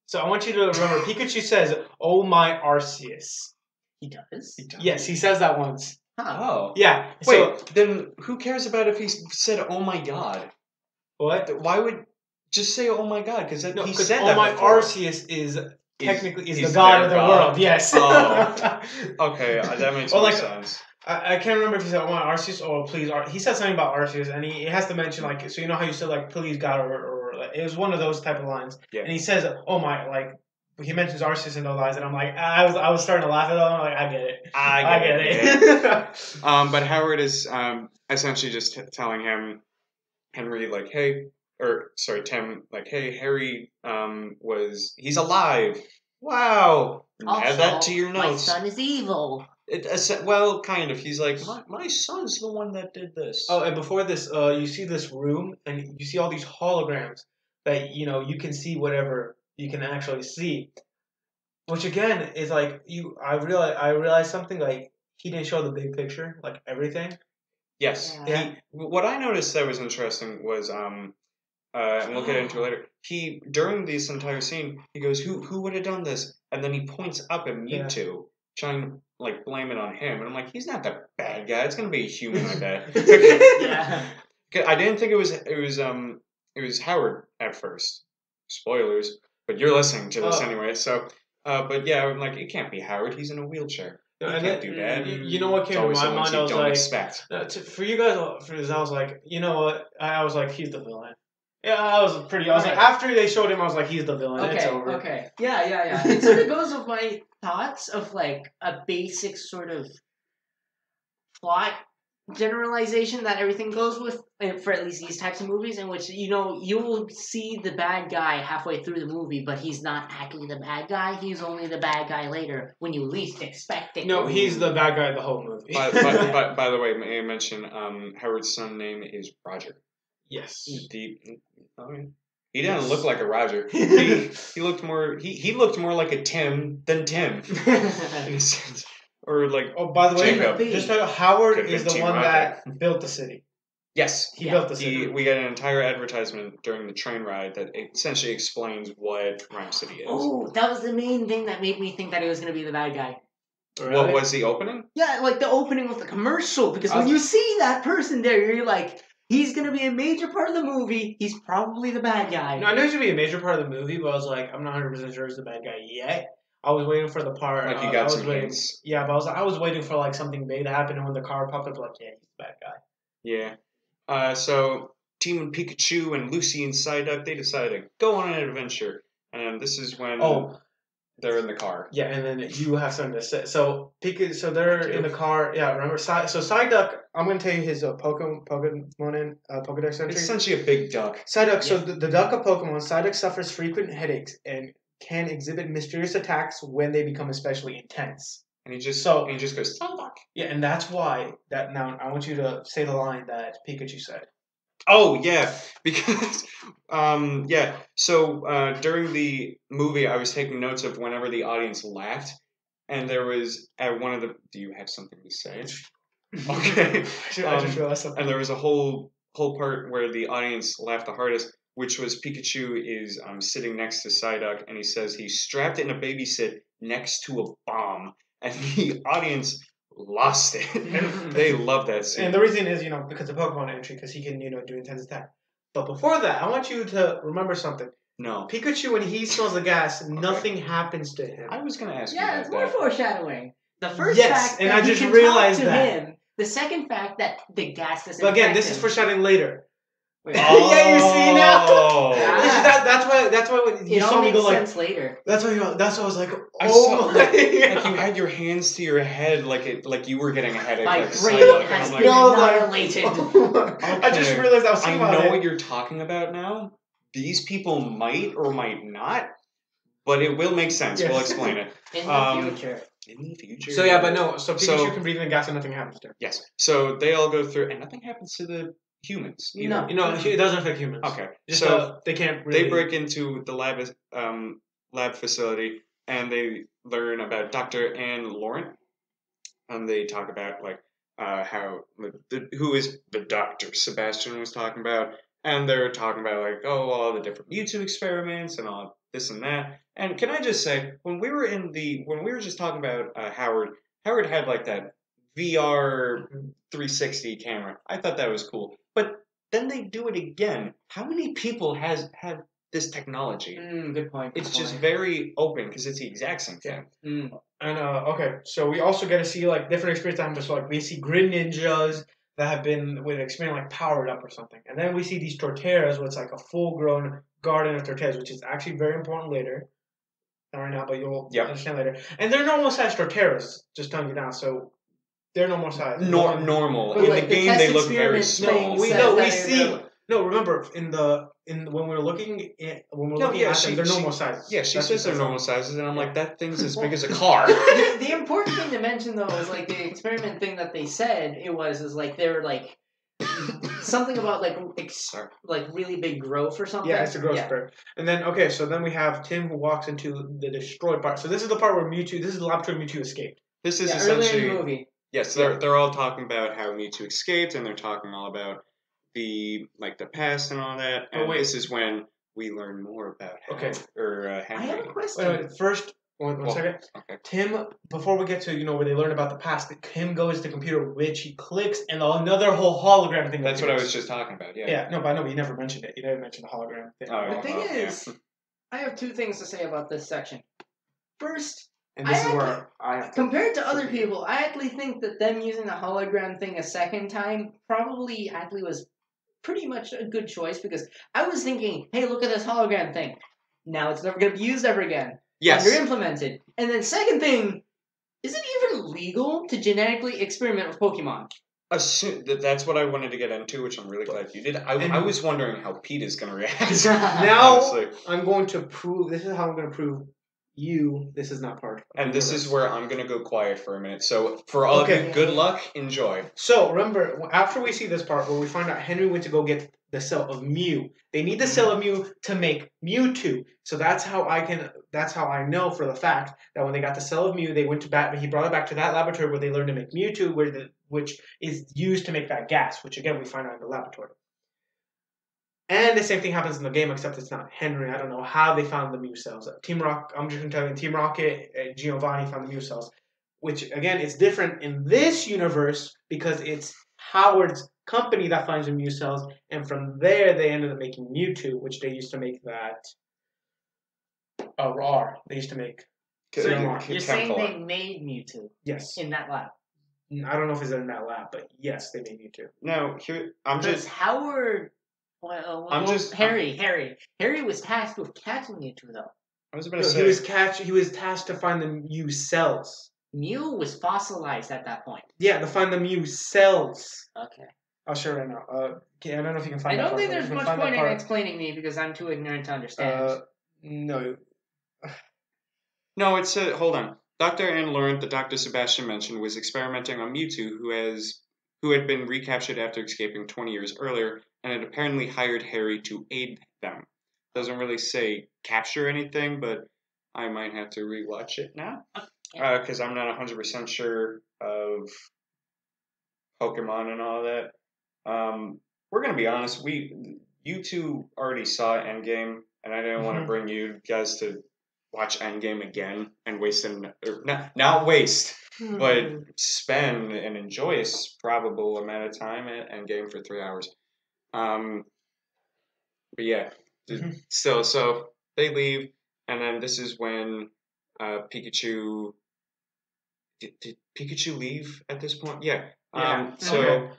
So I want you to remember, Pikachu says, "Oh my Arceus."
He does?
Yes, he says that once.
Huh.
Oh.
Yeah.
Wait, then who cares about if he said, "Oh my God"?
What?
Why would just say, "Oh my God"? Because he said
"Oh
that
my
before.
Arceus" is technically the god of the world. Yes.
Oh. Okay, that makes sense.
I can't remember if he said, "I want Arceus" or "Please." He said something about Arceus, and he has to mention like, so you know how you said like, "Please God," or like, it was one of those type of lines.
Yeah.
And he says, "Oh my," like he mentions Arceus in those lines, and I'm like, I was starting to laugh at that. I'm like, I get it. I get it.
Yeah. But Howard is essentially just telling him, Henry, like, hey, or sorry, Tim, like, hey, Harry he's alive. Wow.
Also,
add that to your notes.
My son is evil.
Well, kind of. He's like, my son's the one that did this.
Oh, and before this, you see this room, and you see all these holograms that you can see whatever you can actually see. Which again is like I realized something, like he didn't show the big picture, like everything.
Yes.
Yeah.
What I noticed that was interesting was and we'll get into it later. He during this entire scene, he goes, "Who would have done this?" And then he points up at Mewtwo, trying to like blame it on him. And I'm like, he's not the bad guy. It's gonna be a human, I bet.
Yeah.
I didn't think it was Howard at first. Spoilers, but you're listening to this anyway. So, but yeah, I'm like, it can't be Howard. He's in a wheelchair. He can't do that.
You know what came to my mind? I was like, for you guys, I was like, you know what? I was like, he's the villain. Yeah, I was like, after they showed him, I was like, he's the villain.
Okay,
it's over.
Okay. Yeah. It sort of goes with my thoughts of like a basic sort of plot generalization that everything goes with for at least these types of movies, in which you'll see the bad guy halfway through the movie, but he's not actually the bad guy. He's only the bad guy later when you least expect it.
No, he's the bad guy the whole movie.
By the way, may I mention Howard's son's name is Roger.
Yes.
He didn't look like a Roger. He looked more like a Tim than Tim. In a sense. Or like,
oh, by the way,
Jacob.
just Howard is the one that built the city.
Yes,
he built the city.
We got an entire advertisement during the train ride that essentially explains what Rhyme City is.
Oh, that was the main thing that made me think that he was going to be the bad guy.
Really? What was the opening?
Yeah, like the opening of the commercial, because when you see that person there, you're like, he's going to be a major part of the movie. He's probably the bad guy.
No, I knew he was going to be a major part of the movie, but I was like, I'm not 100% sure he's the bad guy yet. I was waiting for the part.
Like you got some hints.
Yeah, but I was waiting for like something big to happen, and when the car popped up, like, yeah, he's the bad guy.
Yeah. So Team and Pikachu and Lucy and Psyduck, they decide to go on an adventure, and this is when they're in the car.
Yeah, and then you have something to say. So they're in the car. Yeah, remember? So Psyduck, I'm going to tell you his Pokédex entry.
It's essentially a big duck.
Psyduck. Yeah. So the duck of Pokemon, Psyduck suffers frequent headaches and can exhibit mysterious attacks when they become especially intense.
And he just goes, Psyduck.
Yeah, and that's why now I want you to say the line that Pikachu said.
Oh yeah, because So during the movie, I was taking notes of whenever the audience laughed, and there was at one of the. Do you have something to say? Okay.
I just realized something.
And there was a whole part where the audience laughed the hardest, which was Pikachu is sitting next to Psyduck, and he says he's strapped in a baby sit next to a bomb, and the audience lost it. They love that scene.
And the reason is, because of Pokemon entry, because he can, do intense attack. But before that, I want you to remember something.
No.
Pikachu, when he smells the gas, nothing happens to him.
I was going to ask you
about that. Yeah, it's more foreshadowing. The first
fact and I just realized that.
Him. The second fact that the gas doesn't.
But again, this is foreshadowing later.
Oh.
Yeah, you see now. Yeah. That's why when you saw me go like.
Later.
That's why I was like,
like you had your hands to your head, like you were getting a headache.
My
like
brain has been annihilated.
Okay. I just realized I was thinking about it.
I know what you're talking about now. These people might or might not, but it will make sense. Yes. We'll explain it
in the future.
In the future.
So yeah, but no. So Pikachu can breathe in gas and nothing happens to him.
Yes. So they all go through, and nothing happens to the humans.
Either. No, it doesn't affect humans.
Okay.
Just so they can't. Really...
They break into the lab facility, and they learn about Dr. Anne Laurent, and they talk about like how who is the doctor Sebastian was talking about, and they're talking about like all the different Mewtwo experiments and all this and that. And can I just say, when we were just talking about Howard had like that VR 360 camera. I thought that was cool. But then they do it again. How many people have this technology.
Good point.
It's just very open because it's the exact same thing.
And okay, so we also get to see like different experiences. So like we see grid ninjas that have been with experiment like powered up or something, and then we see these torteras, where it's like a full-grown garden of torteras, which is actually very important later. Not right now, but you'll understand later. And they're normal sized torteras, just telling you now. So they're normal size.
Normal. In the game, they look very small.
We see. No, remember when we're looking at them, they're normal sizes.
Yeah, she says they're normal sizes, and I'm like, that thing's as big as a car.
The important thing to mention though is like the experiment thing that they said is like they were like something about like really big growth or something.
Yeah, it's a growth spurt. And then so then we have Tim who walks into the destroyed part. So this is the part where Mewtwo. This is the laboratory Mewtwo escaped.
This is essentially
earlier in the movie.
Yes, they're all talking about how Mewtwo escaped, and they're talking all about the past and all that. And this is when we learn more about Henry.
I have a question.
Wait, first, one second. Okay. Tim, before we get to where they learn about the past, Tim goes to the computer, which he clicks, and another whole hologram thing.
That's what I was just talking about. Yeah.
Yeah. No, but I know you never mentioned it. You never mentioned the hologram thing.
The thing is, I have two things to say about this section. First.
And this is where
compared to other people, I actually think that them using the hologram thing a second time probably actually was pretty much a good choice, because I was thinking, hey, look at this hologram thing. Now it's never going to be used ever again.
Yes.
Under-implemented. And then second thing, is it even legal to genetically experiment with Pokemon?
That's what I wanted to get into, which I'm really glad you did. I was wondering how Pete is going to react.
Now I'm going to prove, this is how I'm going to prove this is not part of
and this is where I'm going to go quiet for a minute. So for all of you, good luck, enjoy.
So remember, after we see this part where we find out Henry went to go get the cell of Mew. They need the cell of Mew to make Mewtwo. So that's how I know for the fact that when they got the cell of Mew, they went to he brought it back to that laboratory where they learned to make Mewtwo, which is used to make that gas, which again we find out in the laboratory. And the same thing happens in the game, except it's not Henry. I don't know how they found the Mew cells. Team Rocket, I'm just going to tell you, Team Rocket and Giovanni found the Mew cells. Which, again, it's different in this universe because it's Howard's company that finds the Mew cells. And from there, they ended up making Mewtwo, which they used to make that... RAR. They used to make...
So you're saying they made Mewtwo?
Yes.
In that lab?
I don't know if it's in that lab, but yes, they made Mewtwo.
No,
Howard... Harry was tasked with catching Mewtwo, though.
I was about to say
he was tasked to find the Mew cells.
Mew was fossilized at that point.
Yeah, to find the Mew cells.
Okay.
I'll show it right now. I don't know if you can find.
I don't think there's much point in explaining me because I'm too ignorant to understand.
No.
No, it's hold on. Dr. Anne Laurent, the Dr. Sebastian mentioned, was experimenting on Mewtwo, who had been recaptured after escaping 20 years earlier, and had apparently hired Harry to aid them. Doesn't really say capture anything, but I might have to rewatch it now, because I'm not 100% sure of Pokemon and all that. We're gonna be honest. You two already saw Endgame, and I didn't want to bring you guys to watch Endgame again and not waste, but spend and enjoy a probable amount of time at Endgame for 3 hours. But yeah, still, so they leave, and then this is when Pikachu. Did Pikachu leave at this point? Yeah. We
forgot to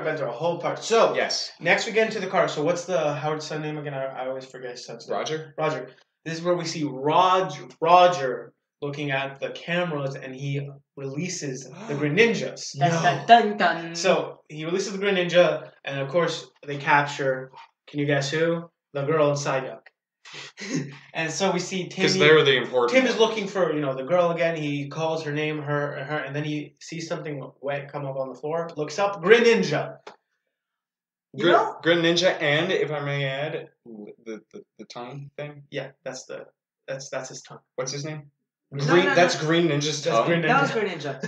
mention a whole part. So
yes.
Next we get into the car. So what's the Howard's son name again? I always forget his son's name. Roger. This is where we see Roger looking at the cameras, and he releases the Greninjas.
Dun, dun, dun.
So he releases the Greninja, and of course they capture. Can you guess who? The girl in Psyduck. And so we see Tim.
Because they're the important.
Tim is looking for the girl again. He calls her name, her, and then he sees something wet come up on the floor. Looks up, Greninja.
Greninja, and if I may add, the tongue thing.
Yeah, that's his tongue.
What's his name?
That's
Green Ninja's tongue.
That was Greninja.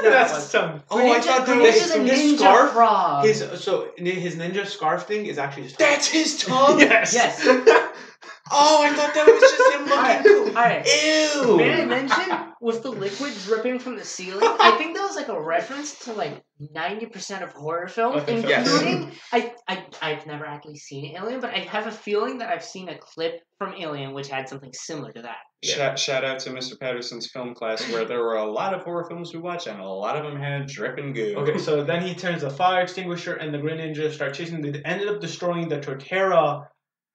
That's his tongue.
I thought that was his
scarf.
Frog.
His ninja scarf thing is actually his tongue.
That's his tongue.
Yes.
Oh, I thought that was just him looking cool.
Alright.
Ew.
May I mention, with the liquid dripping from the ceiling, I think that was like a reference to like 90% of horror films, including I've never actually seen Alien, but I have a feeling that I've seen a clip from Alien which had something similar to that.
Shout out to Mr. Patterson's film class, where there were a lot of horror films we watched, and a lot of them had dripping goo.
Okay, so then he turns the fire extinguisher, and the Green Ninja start chasing. They ended up destroying the Torterra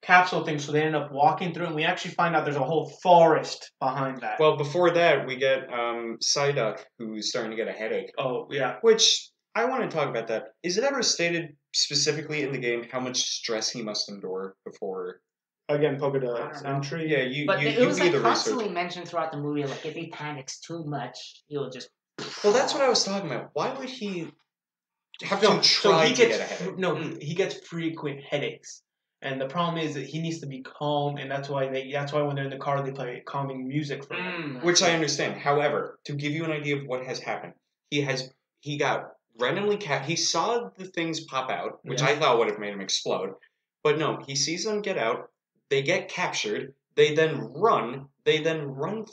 capsule thing, so they end up walking through, and we actually find out there's a whole forest behind that.
Well, before that, we get Psyduck, who's starting to get a headache.
Oh, yeah.
Which, I want to talk about that. Is it ever stated specifically in the game how much stress he must endure before...
Again, Pokedex entry.
Yeah,
But
you
it was
be the
constantly
researcher.
mentioned throughout the movie, like if he panics too much, he'll just...
Well, that's what I was talking about. Why would he have to try to get a headache?
No, he gets frequent headaches. And the problem is that he needs to be calm, and that's why when they're in the car they play calming music for him.
Which I understand. However, to give you an idea of what has happened, he got randomly he saw the things pop out, which I thought would have made him explode. But no, he sees them get out, they get captured, they then run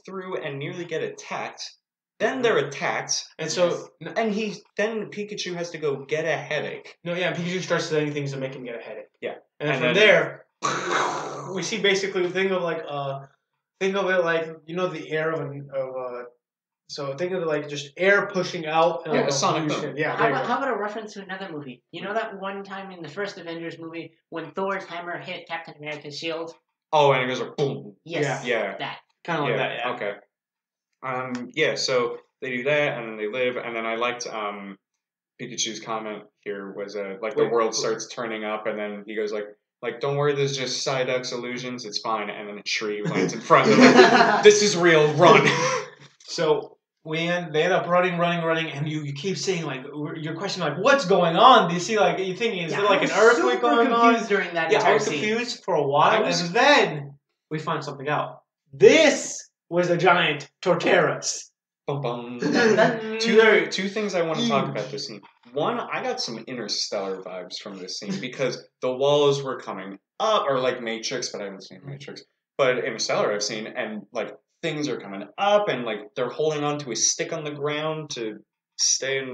through and nearly get attacked. Then they're attacked, and then Pikachu has to go get a headache.
No, yeah, Pikachu starts saying things to make him get a headache.
Yeah.
And from there, we see basically think of it like the air so think of it like just air pushing out.
A sonic boom.
Yeah.
How about a reference to another movie? You know that one time in the first Avengers movie when Thor's hammer hit Captain America's shield?
Oh, and it goes like boom.
Yes.
Yeah.
That.
Kind of like that. Yeah.
Okay. So they do that, and then they live, and then I liked Pikachu's comment here was the world starts turning up, and then he goes like don't worry, there's just Psyduck's illusions, it's fine, and then a tree lands in front of them. This is real, run.
So they end up running, and you keep saying you're questioning what's going on? Do you see you're thinking is there like an earthquake going on?
During that
I was confused for a while, and then we find something out. This was a giant Torterras.
Two things I want to talk about this scene. One, I got some Interstellar vibes from this scene because the walls were coming up, or like Matrix, but I haven't seen Matrix. But Interstellar I've seen, and things are coming up, and they're holding onto a stick on the ground to stay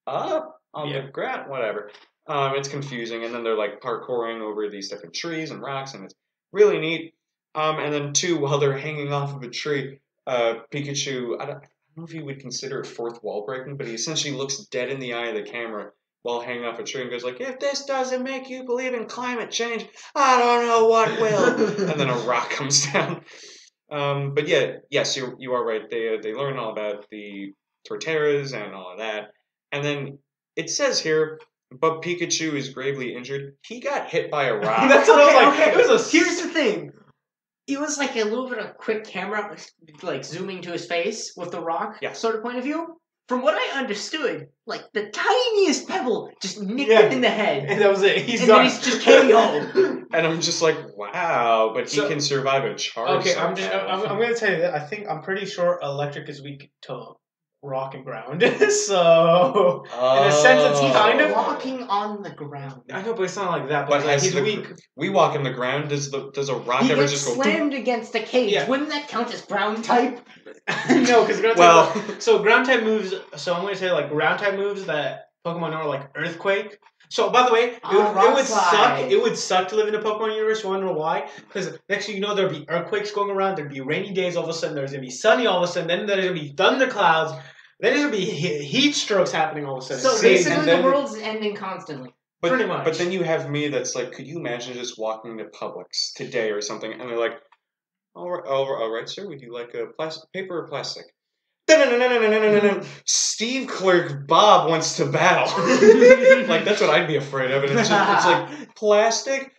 up on the ground, whatever. It's confusing, and then they're parkouring over these different trees and rocks, and it's really neat. And then two, while they're hanging off of a tree, Pikachu, I don't know if you would consider it fourth wall breaking, but he essentially looks dead in the eye of the camera while hanging off a tree and goes if this doesn't make you believe in climate change, I don't know what will. And then a rock comes down. But yes, you are right. They learn all about the Torterras and all of that. And then it says here, but Pikachu is gravely injured. He got hit by a rock.
That's what I was
okay.
It was
Here's the thing. It was a little bit of quick camera, zooming to his face with the rock sort of point of view. From what I understood, the tiniest pebble just nicked him in the head.
And that was it.
Then he's just KO.
And I'm just wow, but he can survive a charge.
Okay, I'm going to tell you that I'm pretty sure electric is weak to rock and ground. So, in a sense, it's kind of
walking on the ground.
I know, but it's not like that.
But
he's weak.
We walk in the ground. Does a rock ever just go?
He gets slammed against a cage. Yeah. Wouldn't that count as ground type?
No, because ground type. So ground type moves. So I'm going to say ground type moves that Pokemon know earthquake. So by the way, it would suck. It would suck to live in a Pokemon universe. You want to know why? Because next thing you know, there'd be earthquakes going around. There'd be rainy days. All of a sudden, there's gonna be sunny. All of a sudden, then there's gonna be thunderclouds. Then there's gonna be heat strokes happening all of a sudden.
So basically, the world's ending constantly.
Pretty much.
But then you have me that's could you imagine just walking to Publix today or something, and they're all right, sir, would you like paper or plastic? Steve Clerk Bob wants to battle. That's what I'd be afraid of. And it's plastic.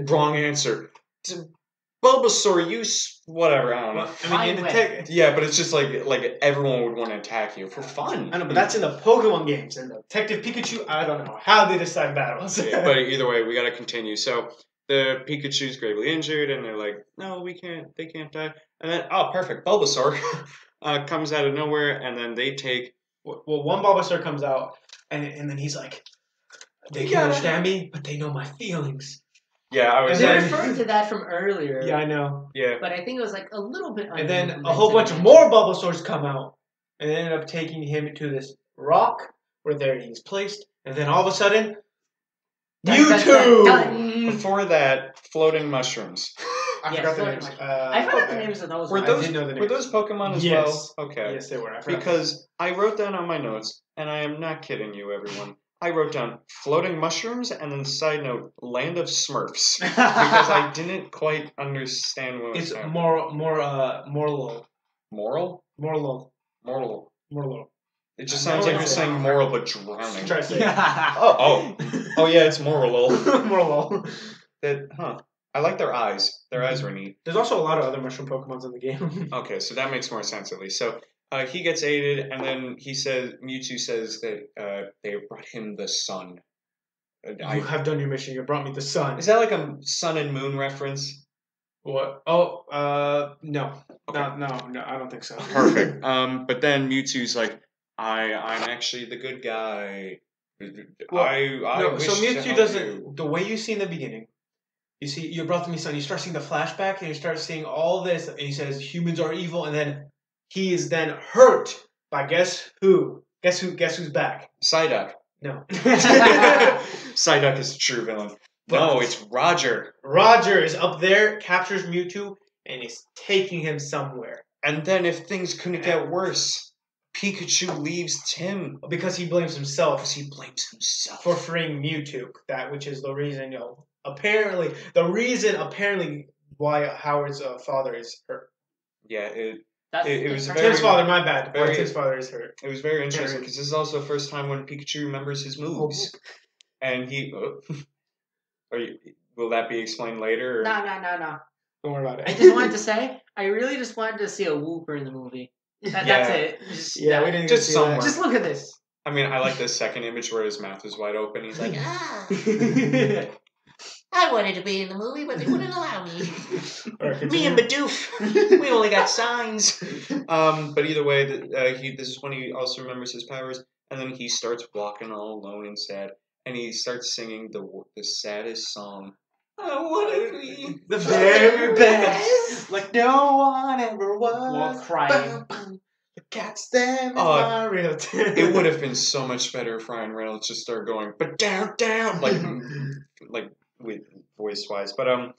Wrong answer. Bulbasaur, use whatever. I don't know.
I mean,
yeah, but it's just everyone would want to attack you for fun.
I know, but that's in the Pokemon games. And Detective Pikachu, I don't know how they decide battles.
But either way, we got to continue. So the Pikachu's gravely injured, and they're no, we can't. They can't die. And then, perfect, Bulbasaur comes out of nowhere, and then they take.
Well, one Bulbasaur comes out, and then he's they can understand me, but they know my feelings.
Yeah, I was.
They referred to that from earlier.
Yeah, I know.
Yeah.
But I think it was like a little bit.
And then a whole bunch of more Bulbasaurs come out, and they ended up taking him to this rock where there he's placed, and then all of a sudden, Mewtwo.
Before that, floating mushrooms.
I forgot the names.
I forgot the names of those.
Were those Pokemon as well? Okay.
Yes, they were.
Because I wrote down on my notes, and I am not kidding you, everyone. I wrote down floating mushrooms, and then side note, land of Smurfs, because I didn't quite understand what was happening.
Moral.
Moral. It just sounds like you're saying moral but drowning.
Try to say.
Oh yeah, it's moral.
Moral.
I like their eyes. Their eyes were neat.
There's also a lot of other mushroom Pokemons in the game.
Okay, so that makes more sense at least. So he gets aided, and then Mewtwo says that they brought him the sun.
You have done your mission. You brought me the sun.
Is that like a sun and moon reference?
What? Oh, no.
Okay.
No, I don't think so.
Perfect. But then Mewtwo's like, I'm actually the good guy.
So Mewtwo doesn't. The way you see in the beginning, you see, you brought me sun. You start seeing the flashback, and you start seeing all this, and he says humans are evil, and then he is then hurt by guess who? Guess who's back?
Psyduck.
No.
Psyduck is the true villain. No, it's Roger.
Roger is up there, captures Mewtwo, and is taking him somewhere.
And then if things couldn't get worse, Pikachu leaves Tim.
Because he blames himself. For
For
freeing Mewtwo. Which is the reason, apparently why Howard's father is hurt.
Yeah, it was
Tim's father, my bad.
Tim's
father is hurt.
It was very interesting because this is also the first time when Pikachu remembers his moves. And he... will that be explained later? Or?
No.
Don't worry about it.
I just wanted to say, I really just wanted to see a Wooper in the movie. That's it.
We didn't
just somewhere.
Just look at this.
I mean, I like this second image where his mouth is wide open. He's like,
I wanted to be in the movie, but they wouldn't allow me.
Me and Bidoof, we only got signs. But either way, this is when he also remembers his powers, and then he starts walking all alone and sad, and he starts singing the saddest song. I want to be
the very best,
like no one ever was.
While crying.
The cat's them is my real tip.
It would have been so much better if Ryan Reynolds just started going, but down, like with voice wise. But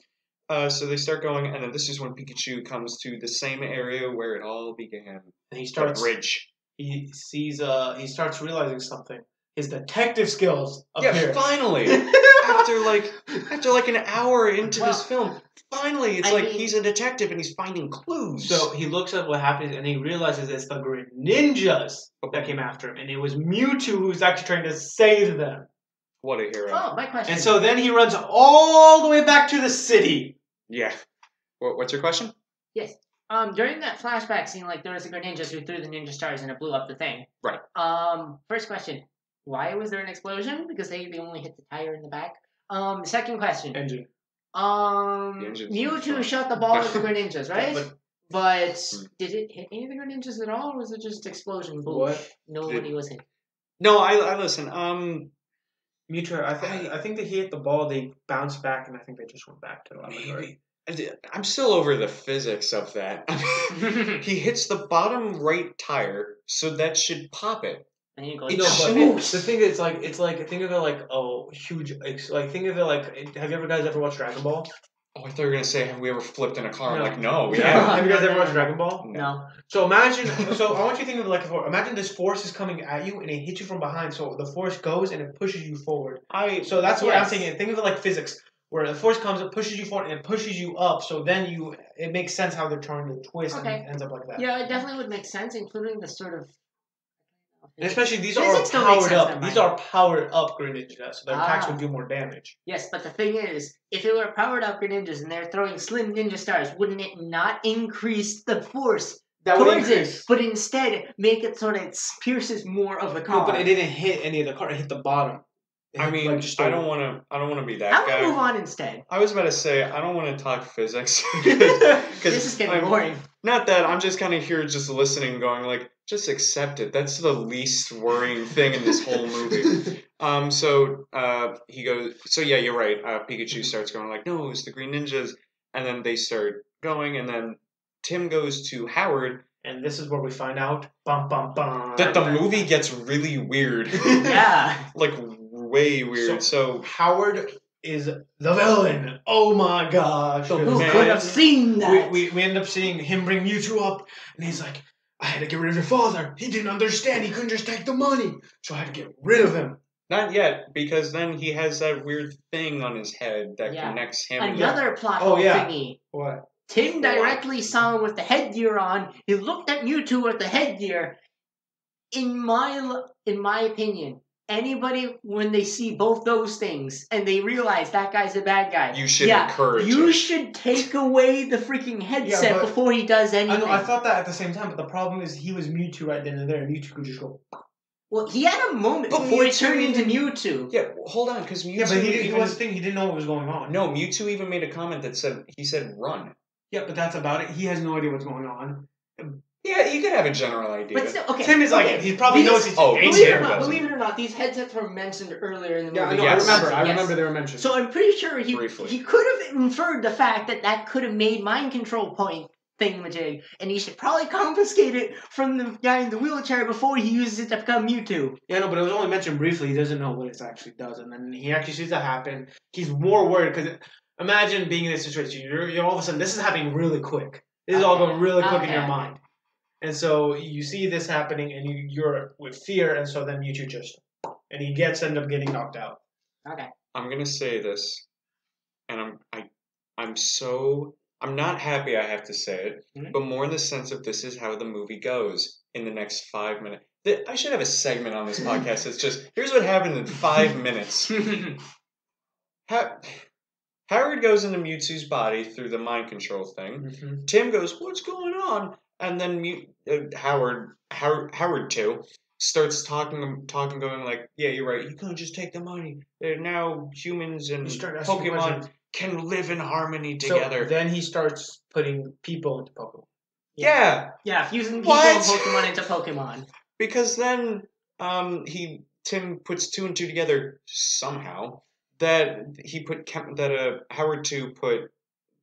so they start going, and then this is when Pikachu comes to the same area where it all began.
And he starts.
The bridge.
He sees. He starts realizing something. His detective skills appear.
Yeah, finally. after like an hour into this film, finally, it's he's a detective and he's finding clues.
So he looks at what happens and he realizes it's the Greninjas that came after him, and it was Mewtwo who's actually trying to save them.
What a hero!
Oh, my question.
And so then he runs all the way back to the city.
Yeah. What's your question?
Yes. During that flashback scene, there was the Greninjas who threw the ninja stars and it blew up the thing.
Right.
First question. Why was there an explosion? Because they only hit the tire in the back. Second question.
Engine.
Mewtwo shot the ball at the Greninjas, right? But did it hit any of the Greninjas at all, or was it just explosion? Boom.
What?
Nobody was hit.
No, I listen.
Mewtwo, I think that he hit the ball, they bounced back, and I think they just went back to the laboratory.
I'm still over the physics of that. He hits the bottom right tire, so that should pop it.
And you go,
the thing is, think of it like huge, think of it like, have you guys ever watched Dragon Ball?
Oh, I thought you were gonna say, have we ever flipped in a car?
No.
I'm like, no, we
haven't.
haven't.
Have you guys ever watched Dragon Ball?
No.
So imagine, I want you to think of it like imagine this force is coming at you and it hits you from behind, so the force goes and it pushes you forward. So that's what I'm thinking. Think of it like physics, where the force comes, it pushes you forward and it pushes you up, so then it makes sense how they're trying to twist and it ends up like that.
Yeah, it definitely would make sense, including the sort of...
And especially these are powered up. These are powered up Greninjas, so their attacks would do more damage.
Yes, but the thing is, if it were powered up Greninjas and they're throwing slim ninja stars, wouldn't it not increase the force towards it, but instead make it so that it pierces more of the car?
No, but it didn't hit any of the car. It hit the bottom.
I mean, I don't want to be that guy.
I'm gonna move on instead.
I was about to say I don't want to talk physics
this is getting boring.
Not that I'm just kind of here, just listening, going just accept it. That's the least worrying thing in this whole movie. So he goes. So yeah, you're right. Pikachu starts going like, "No, it's the Green Ninjas," and then they start going, and then Tim goes to Howard.
And this is where we find out
that the movie gets really weird.
Yeah.
Like, way weird. So
Howard is the villain. Oh my gosh.
Who could have seen that?
We end up seeing him bring Mewtwo up, and he's like, I had to get rid of your father. He didn't understand. He couldn't just take the money. So I had to get rid of him.
Not yet, because then he has that weird thing on his head that connects him.
Another plot hole thingy.
What?
Tim directly saw him with the headgear on. He looked at Mewtwo with the headgear. In my opinion, anybody, when they see both those things and they realize that guy's a bad guy,
you should encourage
you
it.
should take away the freaking headset before he does anything.
I thought that at the same time, but the problem is he was Mewtwo right then and there, and Mewtwo could just go.
Well, he had a moment before he turned into Mewtwo.
Yeah, hold on, because Mewtwo...
Yeah, but he was thinking he didn't know what was going on.
No, Mewtwo even made a comment that said, run.
Yeah, but that's about it. He has no idea what's going on.
Yeah, you could have a general idea.
But still, okay.
Tim is like, he probably knows he's...
Believe it or not, these headsets were mentioned earlier in the movie.
Yeah, I remember they were mentioned.
So I'm pretty sure he could have inferred the fact that could have made mind control point thingamajig, and he should probably confiscate it from the guy in the wheelchair before he uses it to become Mewtwo.
Yeah, no, but it was only mentioned briefly. He doesn't know what it actually does, and then he actually sees that happen. He's more worried, because imagine being in this situation. You're all of a sudden, this is happening really quick. This is all going really quick in your mind. And so you see this happening, and you're with fear, and so then Mewtwo just... And he ends up getting knocked out.
Okay.
I'm going to say this, and I'm not happy I have to say it, but more in the sense of this is how the movie goes in the next 5 minutes. I should have a segment on this podcast that's just, here's what happened in 5 minutes. Howard goes into Mewtwo's body through the mind control thing. Mm-hmm. Tim goes, what's going on? And then Howard too starts talking, going like, yeah, you're right. You can't just take the money. Now humans and Pokemon can live in harmony together.
So then he starts putting people into Pokemon.
Yeah.
Yeah, fusing people and Pokemon into Pokemon.
Because then Tim puts 2 and 2 together somehow. That Howard 2 put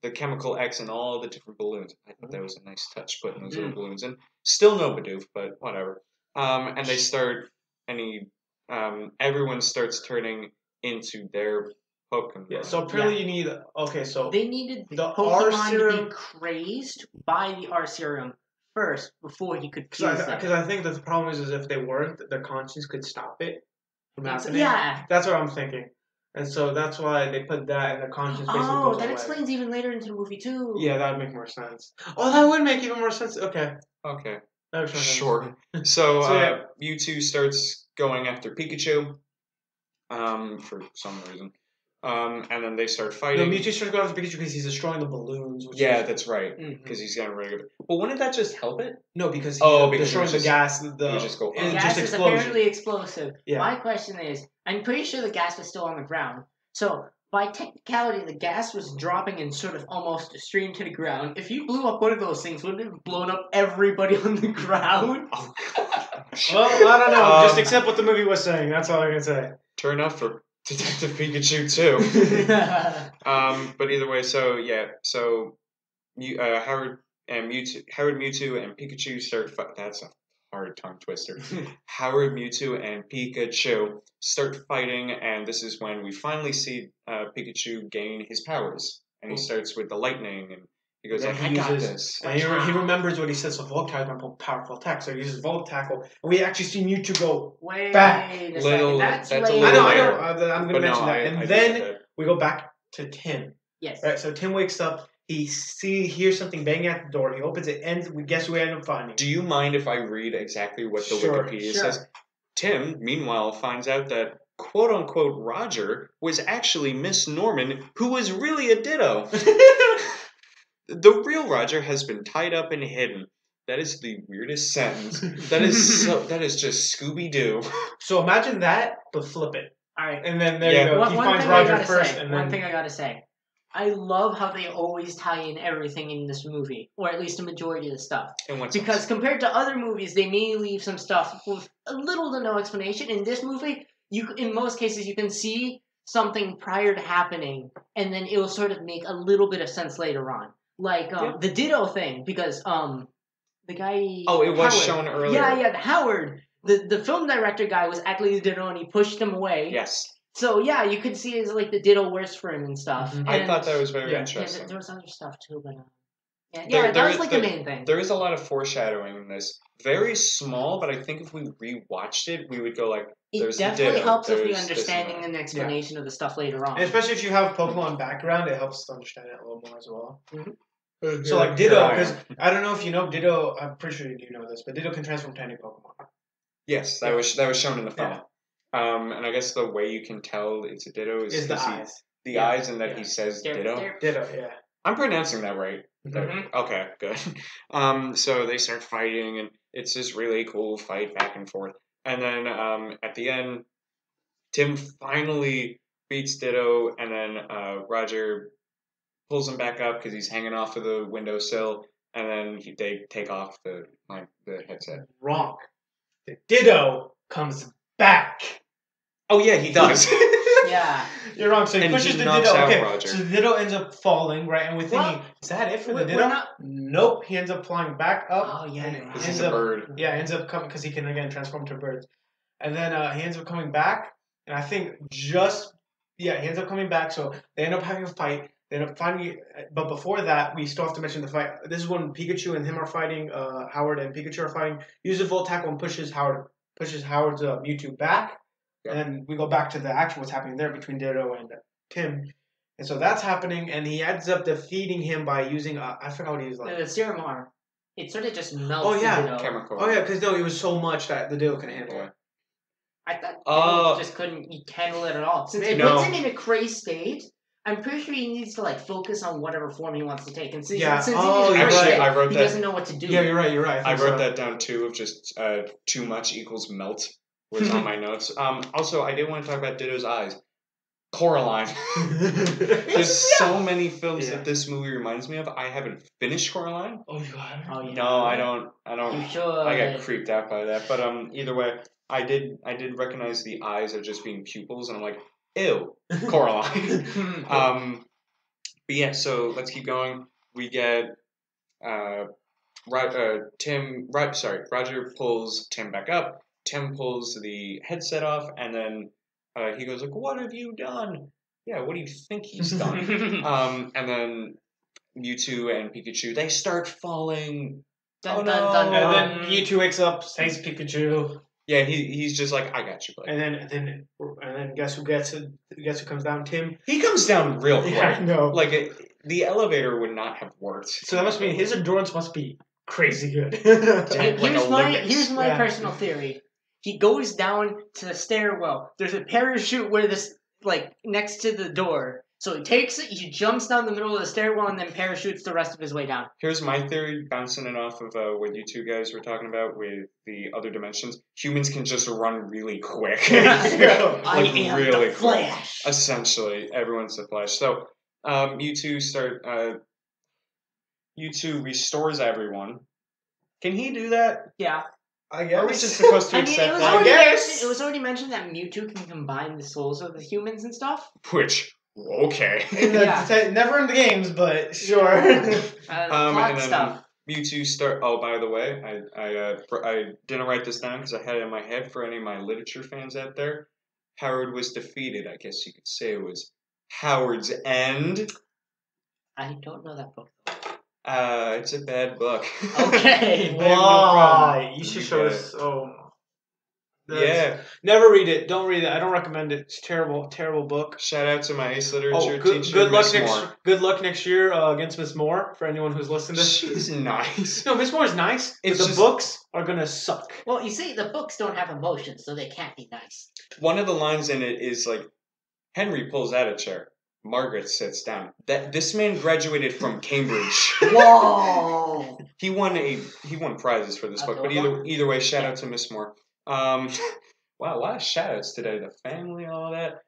the chemical X in all the different balloons. I thought that was a nice touch, putting those little balloons in. Still no Bidoof, but whatever. And they start, everyone starts turning into their Pokemon.
Yeah, so apparently you need,
they needed the Pokemon to be crazed by the R Serum first before he could fuse them.
Because I think that the problem is if they weren't, their conscience could stop it from happening.
Yeah.
That's what I'm thinking. And so that's why they put that in their conscience basically goes
that
away.
explains even later into the movie too.
Yeah, that would make more sense. Oh, that would make even more sense. Okay.
Okay.
That would
sure. So Mewtwo starts going after Pikachu for some reason. And then they start fighting.
No, Mewtwo starts going after Pikachu because he's destroying the balloons.
That's right. Because he's getting really good. But wouldn't that just help it?
No, because he's destroying the gas.
Gas is apparently explosive. Yeah. My question is, I'm pretty sure the gas was still on the ground. So, by technicality, the gas was dropping and sort of almost streamed to the ground. If you blew up one of those things, wouldn't it have blown up everybody on the ground?
Oh,
well, I don't know. Just accept what the movie was saying. That's all I can say.
Turn up for Detective Pikachu too. But either way, Howard, Mewtwo, and Pikachu start. That's a hard tongue twister. Howard, Mewtwo, and Pikachu start fighting, and this is when we finally see Pikachu gain his powers, and he starts with the lightning, and he goes like, "I got this."
And he remembers what he says. So Volt Tackle is my powerful attack. So he uses Volt Tackle, and we actually see Mewtwo go back.
That's
I know. I'm going to mention that. And then we go back to Tim.
Yes.
Right. So Tim wakes up. He hears something banging at the door. He opens it, and guess who we end up finding?
Do you mind if I read exactly what the Wikipedia says? Tim, meanwhile, finds out that quote-unquote Roger was actually Miss Norman, who was really a Ditto. The real Roger has been tied up and hidden. That is the weirdest sentence. That is just Scooby-Doo.
So imagine that, but flip it.
All right.
And then there you go. He finds Roger first.
One thing I gotta say. I love how they always tie in everything in this movie, or at least a majority of the stuff. Because compared to other movies, they may leave some stuff with a little to no explanation. In this movie, in most cases you can see something prior to happening, and then it will sort of make a little bit of sense later on. Like the Ditto thing, because the guy.
Oh, it was
Howard,
shown earlier.
Yeah, Howard, the film director guy was actually the Ditto, and he pushed him away.
Yes.
So yeah, you could see it's like the Ditto worse for him and stuff. And,
I thought that was very interesting.
Yeah, there was other stuff too, but that was like the main thing.
There is a lot of foreshadowing in this. Very small, but I think if we rewatched it, we would go like, "There's
it definitely
Ditto,
helps with the understanding and explanation of the stuff later on.
And especially if you have Pokemon background, it helps to understand it a little more as well. So like Ditto, because I don't know if you know Ditto. I'm pretty sure you do know this, but Ditto can transform to any Pokemon.
Yes, that was shown in the film. And I guess the way you can tell it's a Ditto is
the eyes.
The eyes, and that he says Ditto.
Ditto, yeah.
I'm pronouncing that right.
Mm-hmm.
Okay, good. So they start fighting, and it's this really cool fight back and forth. And then at the end, Tim finally beats Ditto, and then Roger pulls him back up because he's hanging off of the windowsill, and then they take off the headset.
Wrong. The Ditto comes back.
Oh yeah, he does.
Yeah.
You're wrong. So he pushes the Ditto. Okay,
Roger.
so the Ditto ends up falling, right? And we're thinking, is that it for the Ditto? Nope. He ends up flying back up.
Oh yeah.
Because he's a bird.
Yeah, ends up coming because he can again transform to birds. And then he ends up coming back, and I think he ends up coming back. So they end up having a fight. They end up finding, but before that, we still have to mention the fight. This is when Pikachu and him are fighting. Howard and Pikachu are fighting. Uses Volt Tackle and pushes Howard's Mewtwo back. And then we go back to the actual what's happening there between Ditto and Tim. And so that's happening, and he ends up defeating him by using, I forgot what he was like.
The Serum Arm. It sort of just melts
the
Ditto.
Chemical.
Oh, yeah, because it was so much that the Ditto couldn't handle it.
I thought he just couldn't handle it at all. Since it puts him in a crazed state, I'm pretty sure he needs to focus on whatever form he wants to take. And since
I wrote
he
that,
doesn't know what to do.
Yeah, you're right.
I wrote that down too, of just too much equals melt. Was on my notes. Also, I did want to talk about Ditto's eyes. Coraline. There's so many films that this movie reminds me of. I haven't finished Coraline.
Oh, you haven't?
Oh, yeah.
No, I don't.
You should.
I got creeped out by that. But either way, I did recognize the eyes of just being pupils, and I'm like, ew, Coraline. But yeah, so let's keep going. We get Roger pulls Tim back up. Tim pulls the headset off, and then he goes like, "What have you done?" Yeah, what do you think he's done? And then Mewtwo and Pikachu, they start falling.
Dun, dun, dun,
and then Mewtwo wakes up, saves Pikachu.
Yeah, he's just like, "I got you, buddy."
And then guess who comes down? Tim.
He comes down real quick.
Yeah, I know.
Like the elevator would not have worked.
So that must mean his endurance must be crazy good.
Here's my personal theory. He goes down to the stairwell. There's a parachute where next to the door. So he takes it, he jumps down the middle of the stairwell, and then parachutes the rest of his way down.
Here's my theory, bouncing it off of what you two guys were talking about with the other dimensions. Humans can just run really quick. Really quick.
Flash.
Essentially, everyone's the Flash. So Mewtwo restores everyone. Can he do that?
Yeah.
I guess.
Are we just supposed to accept that?
I guess.
It was already mentioned that Mewtwo can combine the souls of the humans and stuff.
Which, okay.
Never in the games, but sure.
And then stuff. Mewtwo oh, by the way, I didn't write this down because I had it in my head for any of my literature fans out there. Howard was defeated. I guess you could say it was Howard's End.
I don't know that book.
It's a bad book.
Okay.
Why? You should show us. Oh.
Yeah.
Never read it. Don't read it. I don't recommend it. It's terrible, terrible book.
Shout out to my ace literature teacher,
good luck
Miss Moore.
Good luck next year against Miss Moore, for anyone who's listening to this.
She's nice.
No, Miss Moore is nice. But the books are going to suck.
Well, you see, the books don't have emotions, so they can't be nice.
One of the lines in it is like, Henry pulls out a chair. Margaret sits down. This man graduated from Cambridge.
Whoa!
He won prizes for this book. But either way, shout out to Miss Moore. Wow, a lot of shout outs today. The family, all that.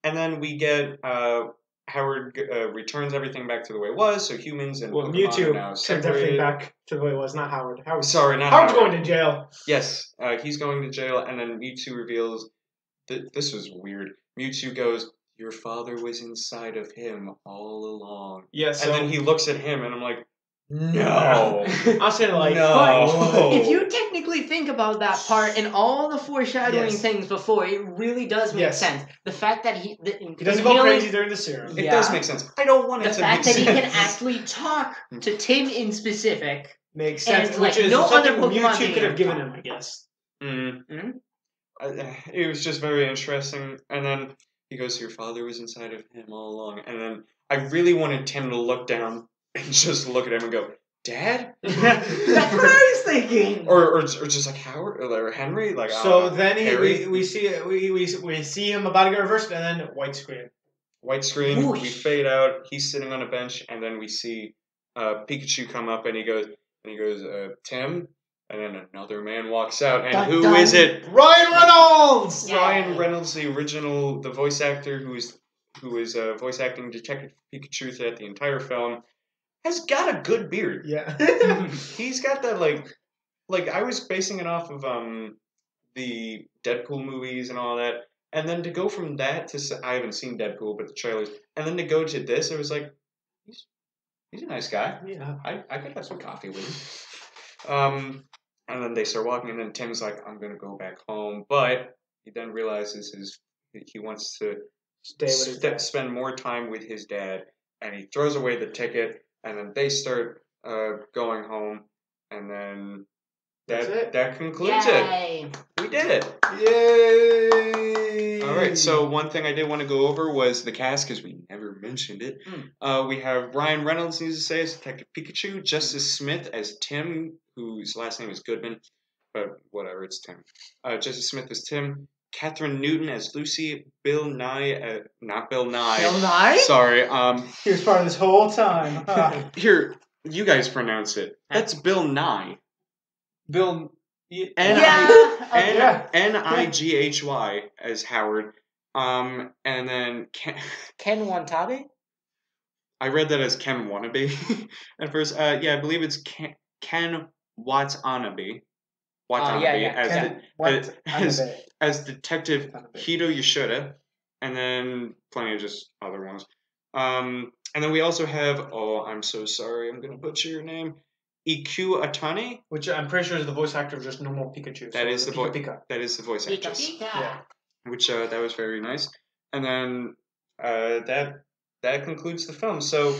And then we get Howard returns everything back to the way it was. So humans and Pokemon are now separated.
Turns everything back to the way it was. Not Howard.
Sorry, not
Howard's
Howard.
going to jail.
Yes, he's going to jail. And then Mewtwo reveals this was weird. Mewtwo goes, "Your father was inside of him all along."
Yeah,
and then he looks at him, and I'm like, no.
I'm saying like,
no.
If you technically think about that part and all the foreshadowing things before, it really does make sense. The fact that he
doesn't go crazy during the serum.
It does make sense. I don't want it to make sense.
The fact that he can actually talk to Tim in specific
makes sense.
and,
Which
like,
is
no
something
other Pokemon
Mewtwo could have given him, I guess.
It was just very interesting. And then he goes, "Your father was inside of him all along." And then I really wanted Tim to look down and just look at him and go, "Dad?"
That's what I was thinking.
Or just like Howard or Henry. Like,
so then we see him about to get reversed, and then white screen.
White screen.
Whoosh.
We fade out. He's sitting on a bench, and then we see Pikachu come up, and he goes, "Tim." And then another man walks out, and who is it?
Ryan Reynolds.
Yeah.
Ryan Reynolds, the voice actor who is voice acting Detective Pikachu throughout the entire film, has got a good beard.
Yeah,
he's got that like I was basing it off of the Deadpool movies and all that, and then to go from that to I haven't seen Deadpool, but the trailers, and then to go to this, it was like he's a nice guy.
Yeah,
I could have some coffee with him. And then they start walking, and then Tim's like, "I'm gonna go back home," but he then realizes he wants to spend more time with his dad, and he throws away the ticket, and then they start going home, and then that concludes it. We did it.
Yay!
All right. So one thing I did want to go over was the cast because we never mentioned it. We have Ryan Reynolds, needs to say, as Detective Pikachu, Justice Smith as Tim, whose last name is Goodman, but whatever, it's Tim. Justice Smith as Tim. Catherine Newton as Lucy. Bill Nye, not Bill Nye.
Bill Nye?
Sorry.
He was part of this whole time.
Here, you guys pronounce it. That's Bill Nye.
Bill.
Nighy as Howard. And then
Ken Watanabe?
I read that as Ken Wannabe at first. I believe it's Ken Watanabe. As Detective Hito Yoshida, and then plenty of just other ones. And then we also have, I'm so sorry, I'm gonna butcher your name, Iku Atani,
which I'm pretty sure is the voice actor of just normal Pikachu.
That is the voice. That is the voice actress.
Yeah.
Which that was very nice. And then that concludes the film. So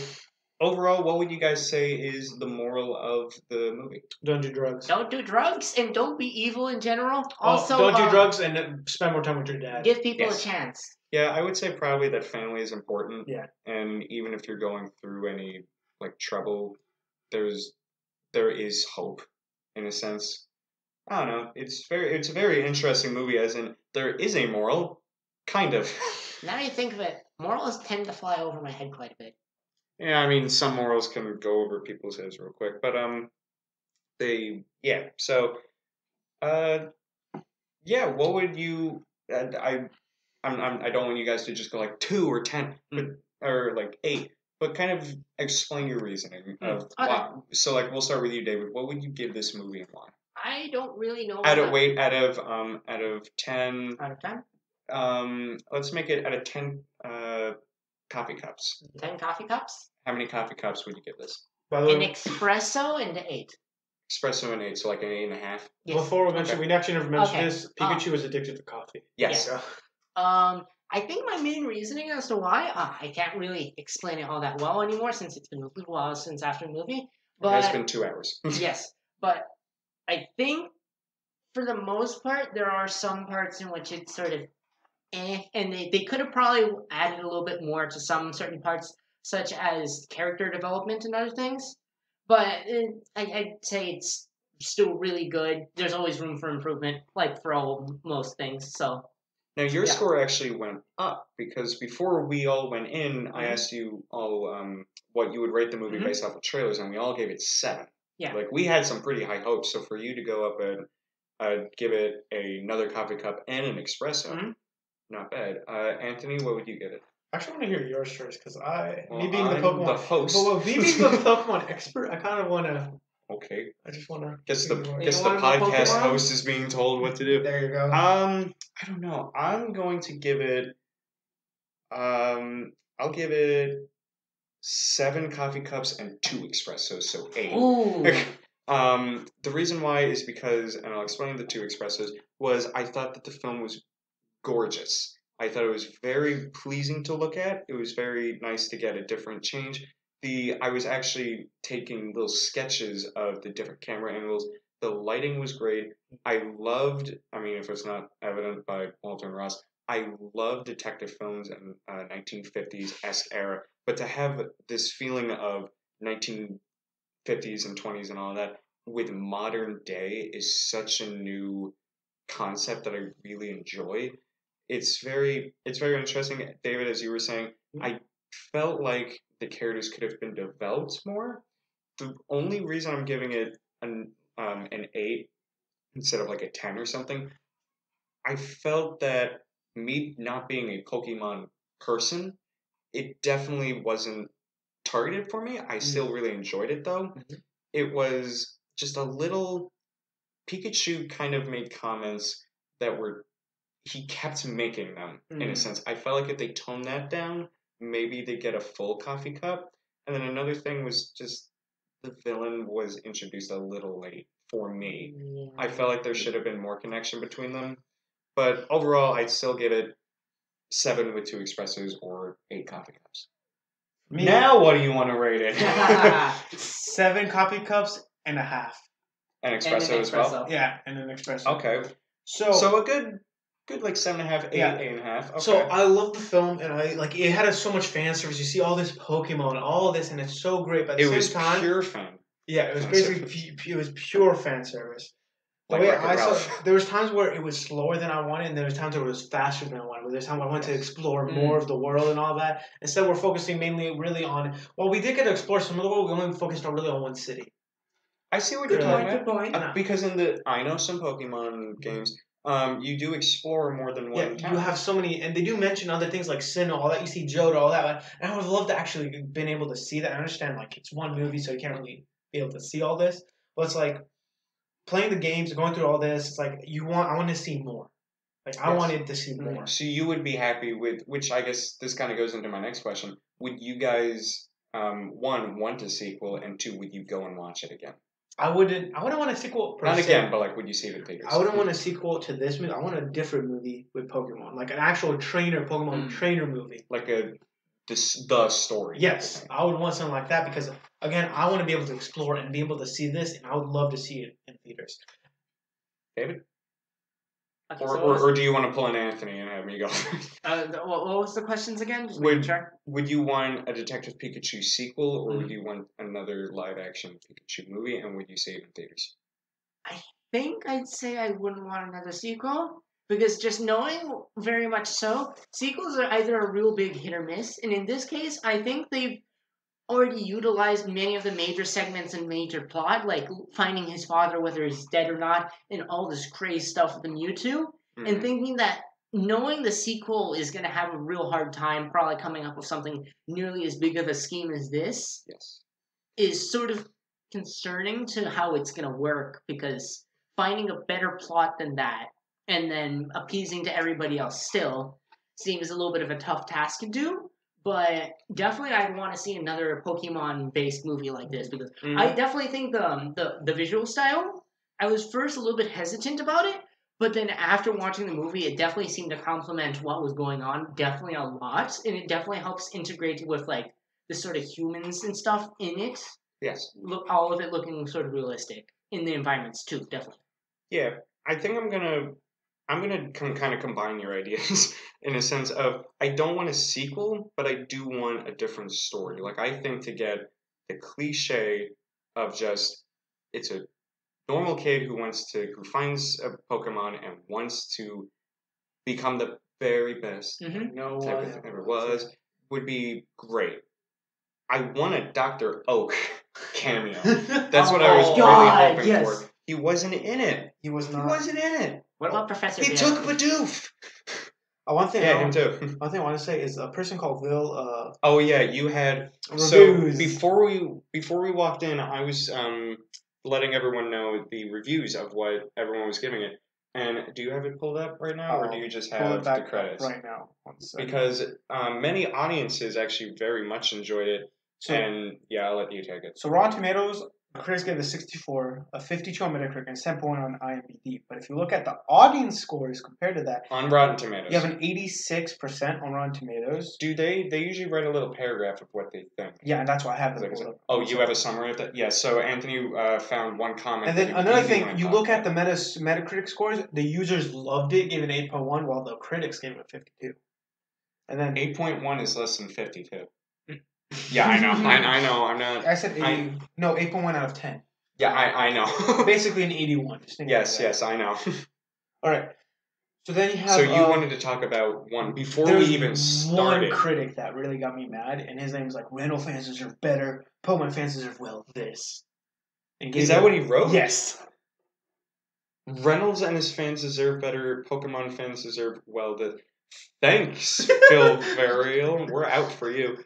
overall, what would you guys say is the moral of the movie?
Don't do drugs.
Don't do drugs, and don't be evil in general. Also,
don't do drugs and spend more time with your dad.
Give people a chance.
Yeah, I would say probably that family is important.
Yeah. And
even if you're going through any trouble, there is hope in a sense. I don't know. It's a very interesting movie, as in there is a moral, kind of.
Now you think of it, morals tend to fly over my head quite a bit.
Yeah, I mean, some morals can go over people's heads real quick, but what would you? I don't want you guys to just go 2 or 10, or 8, but kind of explain your reasoning of why. So we'll start with you, David. What would you give this movie and why?
I don't really know.
Out of 10.
Out of 10.
Let's make it out of 10 coffee cups.
10 coffee cups?
How many coffee cups would you give this?
By the way,
an espresso and 8.
Espresso and 8, so an 8.5.
Yes.
Before we mention, we actually never mentioned this. Pikachu is addicted to coffee.
Yes.
I think my main reasoning as to why I can't really explain it all that well anymore since it's been a little while since after the movie. But
it's been 2 hours.
Yes, but I think for the most part there are some parts in which it's sort of and they could have probably added a little bit more to some certain parts, such as character development and other things. But I'd say it's still really good. There's always room for improvement, like for most things. So
now your score actually went up because before we all went in, I asked you all what you would rate the movie based off of trailers, and we all gave it 7.
Yeah,
we had some pretty high hopes. So for you to go up and give it another coffee cup and an espresso. Not bad. Anthony, what would you give it?
I actually want to hear yours first, because me
being the
Pokemon expert, I kind of want to.
Okay.
I just want to.
Guess the podcast host is being told what to do.
There you go.
I don't know. I'm going to give it. I'll give it 7 coffee cups and 2 espressos, so 8.
Ooh.
The reason why is because, and I'll explain the 2 espressos, was I thought that the film was gorgeous. I thought it was very pleasing to look at. It was very nice to get a different change. I was actually taking little sketches of the different camera angles. The lighting was great. I mean, if it's not evident by Walter and Ross, I love detective films in 1950s-esque era, but to have this feeling of 1950s and 20s and all that with modern day is such a new concept that I really enjoy. It's very interesting, David. As you were saying, I felt like the characters could have been developed more. The only reason I'm giving it an 8 instead of like a 10 or something, I felt that me not being a Pokemon person, it definitely wasn't targeted for me. I still really enjoyed it though. It was just a little. Pikachu kind of made comments that were. He kept making them in a sense. I felt like if they toned that down, maybe they get a full coffee cup. And then another thing was just the villain was introduced a little late for me. Yeah. I felt like there should have been more connection between them. But overall, I'd still give it 7 with 2 espressos or 8 coffee cups. Now, what do you want to rate it?
7 coffee cups and a half.
An espresso as well?
Yeah, and an espresso.
Okay. So a good like 7.5, 8, 8.5. Okay.
So I love the film, and it had so much fan service. You see all this Pokemon, all this, and it's so great. But at the same time,
pure fan.
Yeah, it was basically it was pure fan service. The way I saw, there was times where it was slower than I wanted, and there was times where it was faster than I wanted. There's times where I wanted to explore more of the world and all that. Instead, we're focusing really on. Well, we did get to explore some of the world. We only focused on really on one city.
I see what you're talking about. Good point. Because I know some Pokemon games. You do explore more than one town.
You have so many, and they do mention other things like Sinnoh, all that. You see Johto, all that. And I would love to actually been able to see that. I understand, it's one movie, so you can't really be able to see all this. But it's like playing the games, going through all this. It's like I want to see more. I wanted to see more.
So you would be happy with, which I guess this kind of goes into my next question. Would you guys, one, want a sequel, and 2, would you go and watch it again?
I wouldn't want a sequel per
Not
se.
Again, but would you see it in theaters?
I wouldn't want a sequel to this movie. I want a different movie with Pokemon, like an actual Pokemon trainer movie.
Like the story.
Yes, I would want something like that because, again, I want to be able to explore and be able to see this, and I would love to see it in theaters.
David? Okay, or do you want to pull in Anthony and have me go?
What was the questions again?
Would you want a Detective Pikachu sequel, or would you want another live-action Pikachu movie, and would you see it in theaters?
I think I'd say I wouldn't want another sequel, because just knowing very much so, sequels are either a real big hit or miss, and in this case, I think they've already utilized many of the major segments and major plot, like finding his father, whether he's dead or not, and all this crazy stuff with the Mewtwo, and thinking that knowing the sequel is going to have a real hard time probably coming up with something nearly as big of a scheme as this is sort of concerning to how it's going to work, because finding a better plot than that and then appeasing to everybody else still seems a little bit of a tough task to do. But definitely, I'd want to see another Pokemon-based movie like this, because I definitely think the visual style. I was first a little bit hesitant about it, but then after watching the movie, it definitely seemed to complement what was going on definitely a lot, and it definitely helps integrate with the sort of humans and stuff in it.
Yes,
all of it looking sort of realistic in the environments too, definitely.
Yeah, I think I'm gonna kind of combine your ideas in a sense of I don't want a sequel, but I do want a different story. I think to get the cliche of just it's a normal kid who finds a Pokemon and wants to become the very best type of thing ever was would be great. I want a Dr. Oak cameo. That's what I was really hoping for. He wasn't in it.
He was not.
He wasn't in it.
What about Professor?
He took Bidoof.
One thing.
Yeah, him too.
One thing I want to say is a person called Will.
Oh yeah, you had
reviews.
So before we walked in, I was letting everyone know the reviews of what everyone was giving it. And do you have it pulled up right now, or do you just have the credits?
Right now.
Because many audiences actually very much enjoyed it. And yeah, I'll let you take it.
So Rotten Tomatoes, the critics gave it a 64, a 52 on Metacritic, and 7.1 on IMDb. But if you look at the audience scores compared to that,
on Rotten Tomatoes,
you have an 86% on Rotten Tomatoes.
Do they usually write a little paragraph of what they think?
Yeah, and that's why I have them pulled up.
Oh, you have a summary of that? Yeah. So Anthony found one comment.
And then another thing, you look at the Metacritic scores. The users loved it, gave it 8.1, while the critics gave it 52. And then
8.1 is less than 52. Yeah, I know. I know. I'm not.
I said 80. No, 8.1 out of 10.
Yeah, I know.
Basically an 81.
Yes, I know.
All right. So then you have.
So you wanted to talk about one before we even started.
One critic that really got me mad, and his name's like, Randall fans deserve better. Pokemon fans deserve this.
Is that what he wrote?
Yes.
Reynolds and his fans deserve better. Pokemon fans deserve this. Thanks, Phil Varial. We're out for you.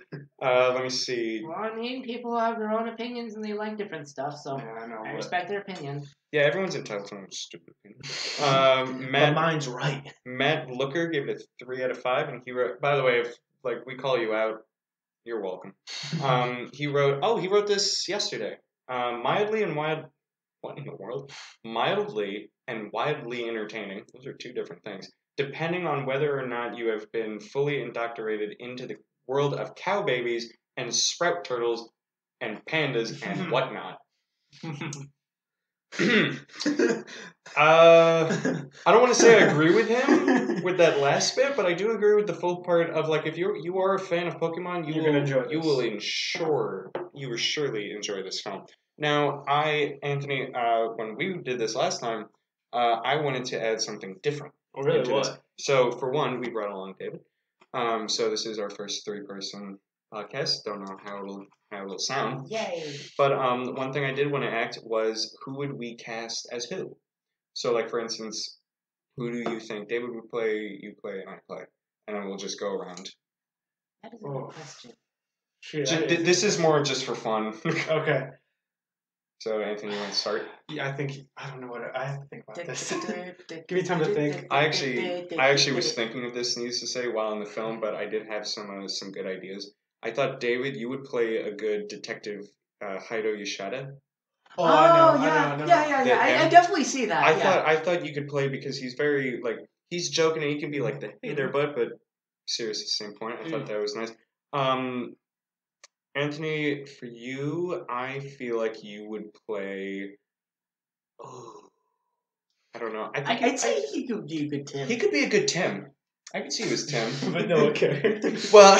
Let me see.
Well, I mean, people have their own opinions and they like different stuff, so I respect their opinion.
Yeah, everyone's entitled to their own stupid opinion.
But mine's right.
Matt Looker gave it a 3 out of 5, and he wrote. By the way, if we call you out, you're welcome. He wrote this yesterday. Mildly and wild. What in the world? Mildly and wildly entertaining. Those are two different things. Depending on whether or not you have been fully indoctrinated into the world of cow babies and sprout turtles and pandas and whatnot. I don't want to say I agree with him with that last bit, but I do agree with the full part of if you are a fan of Pokemon, you will surely enjoy this film. Now, Anthony, when we did this last time, I wanted to add something different.
Oh, really? What?
So, for one, we brought along David. So this is our first 3-person podcast. Don't know how it'll sound.
Yay!
But one thing I did want to act was who would we cast as who? So, for instance, who do you think David would play? You play, and I play, and then we'll just go around.
That is a good question.
This is more just for fun.
Okay.
So, Anthony, you want to start?
Yeah, I don't know what I have to think about this. Give me time to think.
I actually was thinking of this, needless to say, while in the film, but I did have some good ideas. I thought, David, you would play a good detective, Haido Yoshida.
Oh, I know.
Yeah. I definitely see that.
I thought you could play because he's very, he's joking and he can be like, hey there, bud, but serious at the same point. I thought that was nice. Anthony, for you, I feel like you would play. Oh, I don't know.
I'd say he could be a good Tim.
He could be a good Tim. I could see you as Tim.
But no one cares.
Well,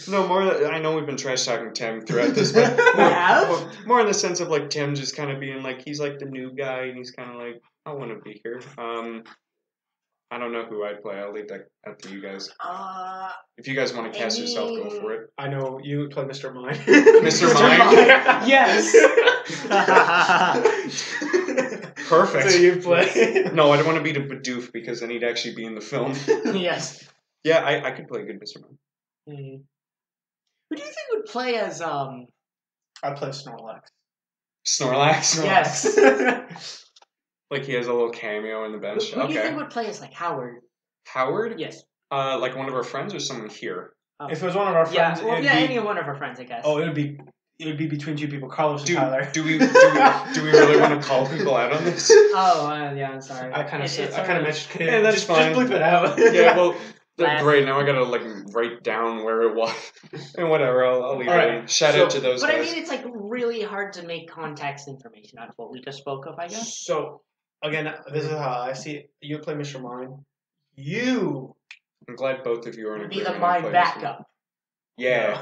no more. I know we've been trash talking Tim throughout this, but more in the sense of Tim just kind of being he's the new guy and he's kind of I want to be here. I don't know who I'd play. I'll leave that up to you guys. If you guys want to cast yourself, go for it.
I know you would play Mr. Mime.
Mr. Mime?
Yes.
Perfect.
So you play.
No, I don't want to be the Bidoof because then he'd actually be in the film.
Yes.
Yeah, I could play a good Mr. Mime.
Mm-hmm. Who do you think would play as
I'd play Snorlax.
Snorlax?
Yes.
He has a little cameo in the bench.
Who do you think would play as Howard?
Howard?
Yes.
One of our friends or someone here?
Oh.
If it was one of our friends,
any one of our friends, I guess.
Oh, it would be between two people, Carlos and Tyler.
Do we really want to call people out on this?
Oh, yeah, I'm sorry.
I kind of mentioned.
Yeah, that's fine.
Just bleep it out.
Yeah, well, great. Now I gotta write down where it was and whatever. I'll leave it. Shout out to those guys.
But I mean, it's really hard to make context information out of what we just spoke of, I guess.
So again, this is how I see it. You play Mr. Mime.
I'm glad both of you are in agreement.
Be the Mime backup.
Yeah.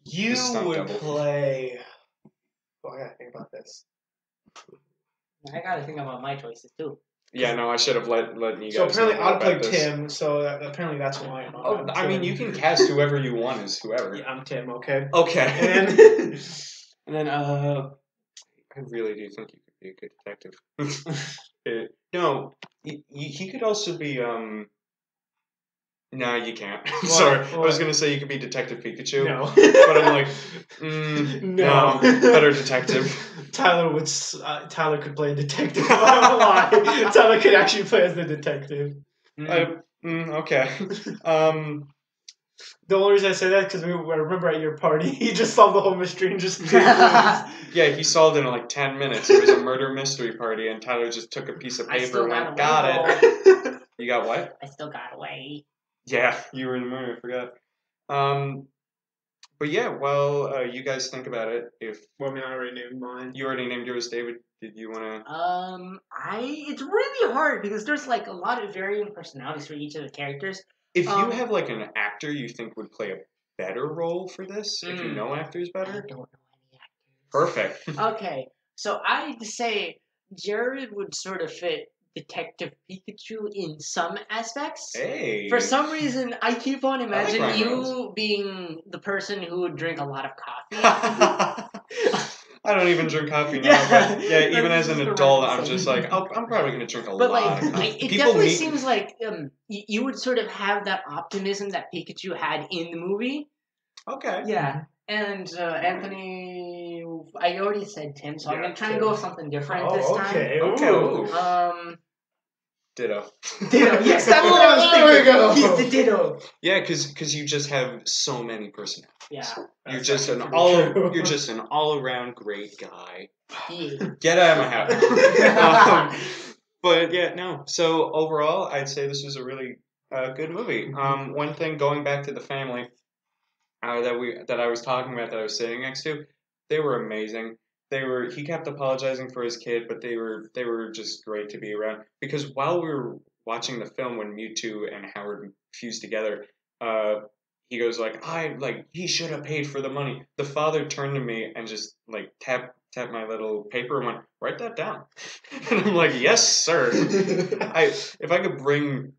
You would play. Oh, I gotta think about this.
I gotta think about my choices too.
Yeah, no, I should have let you guys.
So apparently, I'd play Tim. So apparently, that's why I'm.
Oh, I mean, you can cast whoever you want as whoever.
Yeah, I'm Tim. Okay.
Okay.
And then
I really do think you could be a good detective. No, he could also be No, you can't.
What?
Sorry,
What?
I was gonna say you could be Detective Pikachu.
No.
But I'm like, no, better detective.
Tyler could play a detective. I don't know why. Tyler could actually play as the detective.
Okay.
The only reason I say that because I remember at your party, he just solved the whole mystery and just
Yeah, he solved it in like 10 minutes. It was a murder mystery party, and Tyler just took a piece of paper and went, got it. You got what?
I still got away.
Yeah, you were in the murder, I forgot. But yeah, well, you guys think about it.
Well, I mean, I already named mine.
You already named yours, David. Did you want to?
It's really hard because there's like a lot of varying personalities for each of the characters.
If you have like an actor you think would play a better role for this, if you know actors better.
I don't know any actors.
Perfect.
Okay, so I'd say Jared would sort of fit Detective Pikachu in some aspects.
Hey.
For some reason, I keep on imagining
like
you being the person who would drink a lot of coffee.
I don't even drink coffee now, but yeah, even as an adult, I'm just like, I'm probably going to drink a lot of coffee.
It definitely seems like you would sort of have that optimism that Pikachu had in the movie.
Okay.
Yeah. And Anthony, I already said Tim, so I'm going to try and go with something different this time.
Okay. Ditto.
Ditto, yes, that's what I was thinking. He's the Ditto.
Yeah, because you just have so many personalities.
Yeah.
You're just an all-around great guy. Yeah. Get out of my house. But yeah, no. So overall, I'd say this was a really good movie. One thing, going back to the family that I was talking about, that I was sitting next to, they were amazing. He kept apologizing for his kid, but they were just great to be around. Because while we were watching the film, when Mewtwo and Howard fused together, he goes he should have paid for the money. The father turned to me and just like tapped my little paper and went, write that down. And I'm like, yes, sir. If I could bring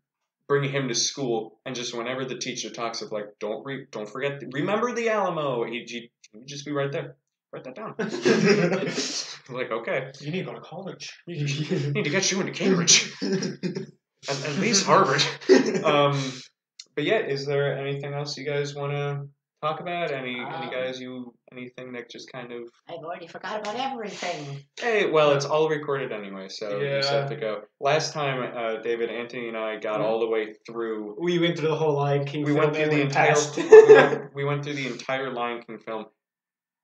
him to school and just whenever the teacher talks of like, don't forget, remember the Alamo, he'd just be right there. Write that down. I'm like, okay.
You need to go to college.
Need to get you into Cambridge. At least Harvard. But yeah, is there anything else you guys want to talk about? Anything that just kind of...
I've already forgot about everything.
Hey, well, it's all recorded anyway, so you just have to go. Last time, David, Anthony, and I got all the way through...
We went through the whole Lion King film.
We went through the entire Lion King film.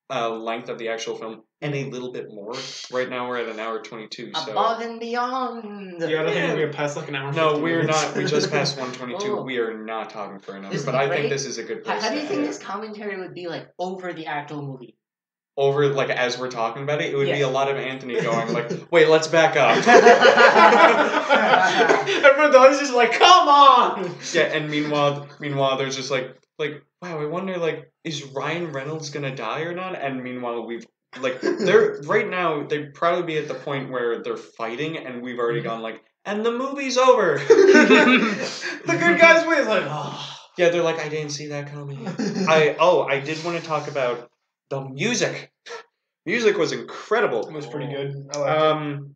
Length of the actual film and a little bit more. Right now we're at an hour 22. So
above and beyond.
Yeah, I don't think we're gonna pass like an hour.
No, we're not. We just passed 122. We are not talking for enough. But I think this is a good place.
How do you think this commentary would be like over the actual movie?
Over, like, as we're talking about it, it would be a lot of Anthony going, like, wait, let's back up.
Everyone else is just like, come on!
Yeah, and meanwhile, there's just like, wow, I wonder, like, is Ryan Reynolds gonna die or not? And meanwhile, right now, they'd probably be at the point where they're fighting, and we've already gone, like, and the movie's over!
The good guys win, like, oh.
Yeah, they're like, I didn't see that coming. I did want to talk about the music. Music was incredible.
It was pretty good. I liked it.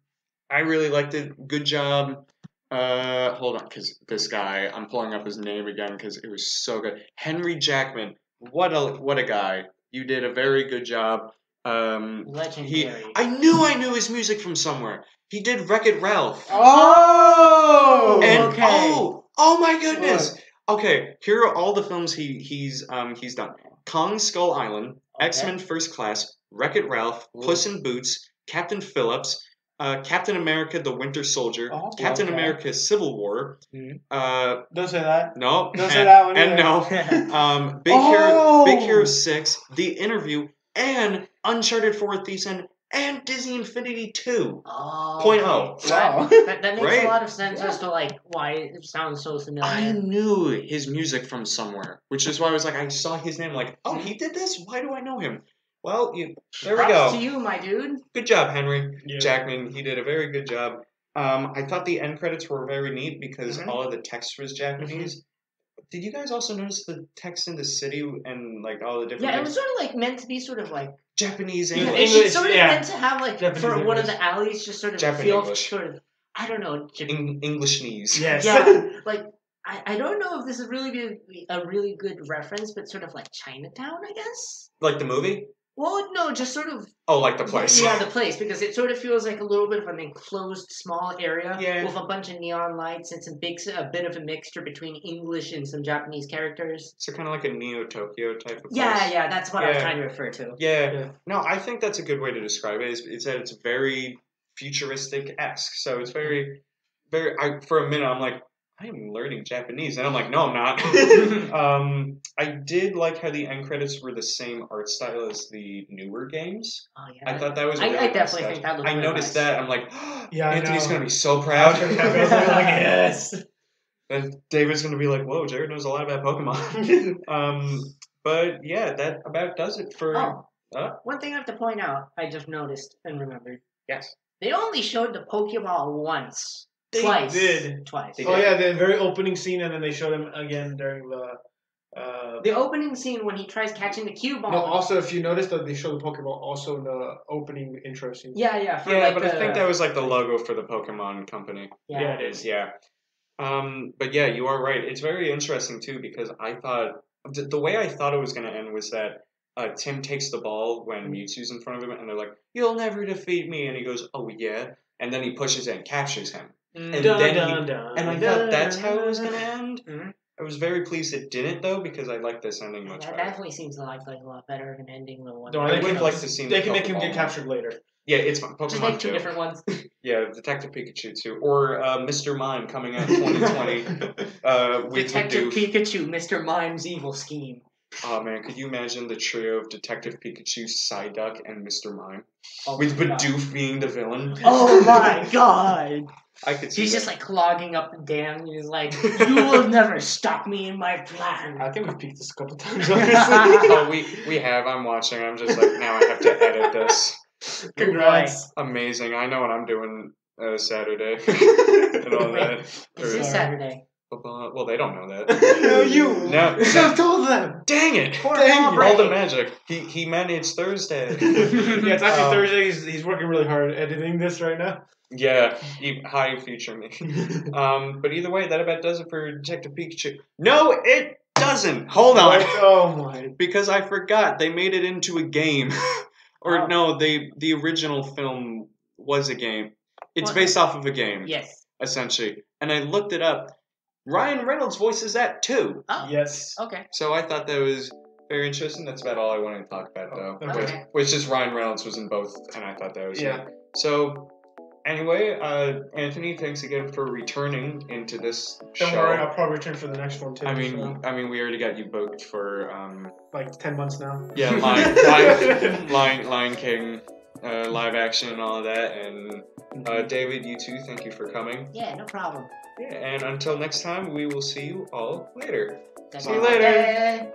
I really liked it. Good job. Hold on, because this guy, I'm pulling up his name again because it was so good. Henry Jackman. What a guy. You did a very good job.
Legendary.
I knew his music from somewhere. He did Wreck-It Ralph.
Oh!
And
okay.
Oh my goodness. What? Okay, here are all the films he's done. Kong Skull Island, X-Men First Class, Wreck-It Ralph, Puss in Boots, Captain Phillips, Captain America the Winter Soldier, Captain America Civil War.
Don't say that.
No.
Don't say that one
and no. Big Hero 6, The Interview, and Uncharted 4th Season, and Disney Infinity 2.
Oh.
.0.
Wow. That makes a lot of sense as to like why it sounds so familiar.
I knew his music from somewhere, which is why I was like, I saw his name, like, oh, he did this? Why do I know him? Well, there we go.
Props to you, my dude.
Good job, Henry Jackman. He did a very good job. I thought the end credits were very neat because all of the text was Japanese. Did you guys also notice the text in the city and like all the different?
Yeah, it was sort of like meant to be sort of like
Japanese English.
It's sort of meant to have like
Japanese
for
English.
one of the alleys, just sort of
Japanese
feel
English.
sort of I don't know
Englishnese.
Yes.
Yeah, like I don't know if this is really a really good reference, but sort of like Chinatown, I guess.
Like the movie?
Well, no, just sort of.
Oh, like the place.
Yeah, the place, because it sort of feels like a little bit of an enclosed, small area with a bunch of neon lights and a bit of a mixture between English and some Japanese characters.
So kind of like a Neo Tokyo type of place.
Yeah, that's what I was trying to refer to.
Yeah. No, I think that's a good way to describe it. It's that it's very futuristic-esque. So it's very, very. For a minute, I'm like, I'm learning Japanese, and I'm like, no, I'm not. I did like how the end credits were the same art style as the newer games.
Oh yeah,
I thought that was.
I definitely think that looked.
I noticed that. I'm like,
yeah,
Anthony's gonna be so proud.
Like, yes.
And David's gonna be like, whoa, Jared knows a lot about Pokemon. But yeah, that about does it for.
One thing I have to point out, I just noticed and remembered.
Yes.
They only showed the Pokeball once.
They
Twice.
did.
Twice.
Oh yeah, the very opening scene, and then they showed him again during
the opening scene when he tries catching the cue ball.
No, also if you notice that they show the Pokeball also in the opening intro scene.
Yeah.
But I think that was like the logo for the Pokemon company.
Yeah,
it is. Yeah. But yeah, you are right. It's very interesting too because I thought the way I thought it was going to end was that Tim takes the ball when Mewtwo's in front of him, and they're like, "You'll never defeat me," and he goes, "Oh yeah," and then he pushes it and captures him. And I thought that's how it was going to end.
Mm-hmm.
I was very pleased it didn't, though, because I like this ending much better.
That definitely seems like a lot better of an ending than one.
No, I would like to see.
They can make him get captured later.
Yeah, it's Pokemon.
Just make two different ones.
Yeah, Detective Pikachu too, or Mr. Mime coming out in 2020.
Detective Pikachu, Mr. Mime's evil scheme.
Oh man, could you imagine the trio of Detective Pikachu, Psyduck, and Mr. Mime?
Oh,
with Bidoof being the villain.
Oh my god!
I could see
He's
that.
just like clogging up the dam. He's like, "You will never stop me in my plan."
I think we've peeked this a couple times.
Oh, we have. I'm watching. I'm just like, now I have to edit this.
Congrats.
Amazing. I know what I'm doing Saturday. And all that.
It's Saturday.
Well, they don't know that.
No, you.
No,
You should have told them.
Dang it!
Dang
All the magic. He meant it's Thursday.
Yeah, it's actually Thursday. He's working really hard editing this right now.
Yeah, high future me. But either way, that about does it for Detective Pikachu. No, it doesn't. Hold on.
Oh my!
Because I forgot they made it into a game. Or no, the original film was a game. It's based off of a game.
Yes.
Essentially, and I looked it up. Ryan Reynolds voices that too.
Oh.
Yes.
Okay.
So I thought that was very interesting. That's about all I wanted to talk about, though.
Okay.
Which is Ryan Reynolds was in both, and I thought that was it. So, anyway, Anthony, thanks again for returning into this show.
Don't worry, I'll probably return for the next one too.
I mean, we already got you booked for
like 10 months now.
Yeah, Lion King, live action and all of that, and David, you too. Thank you for coming.
Yeah, no problem.
Yeah, and until next time, we will see you all later.
Good
See you later.
day.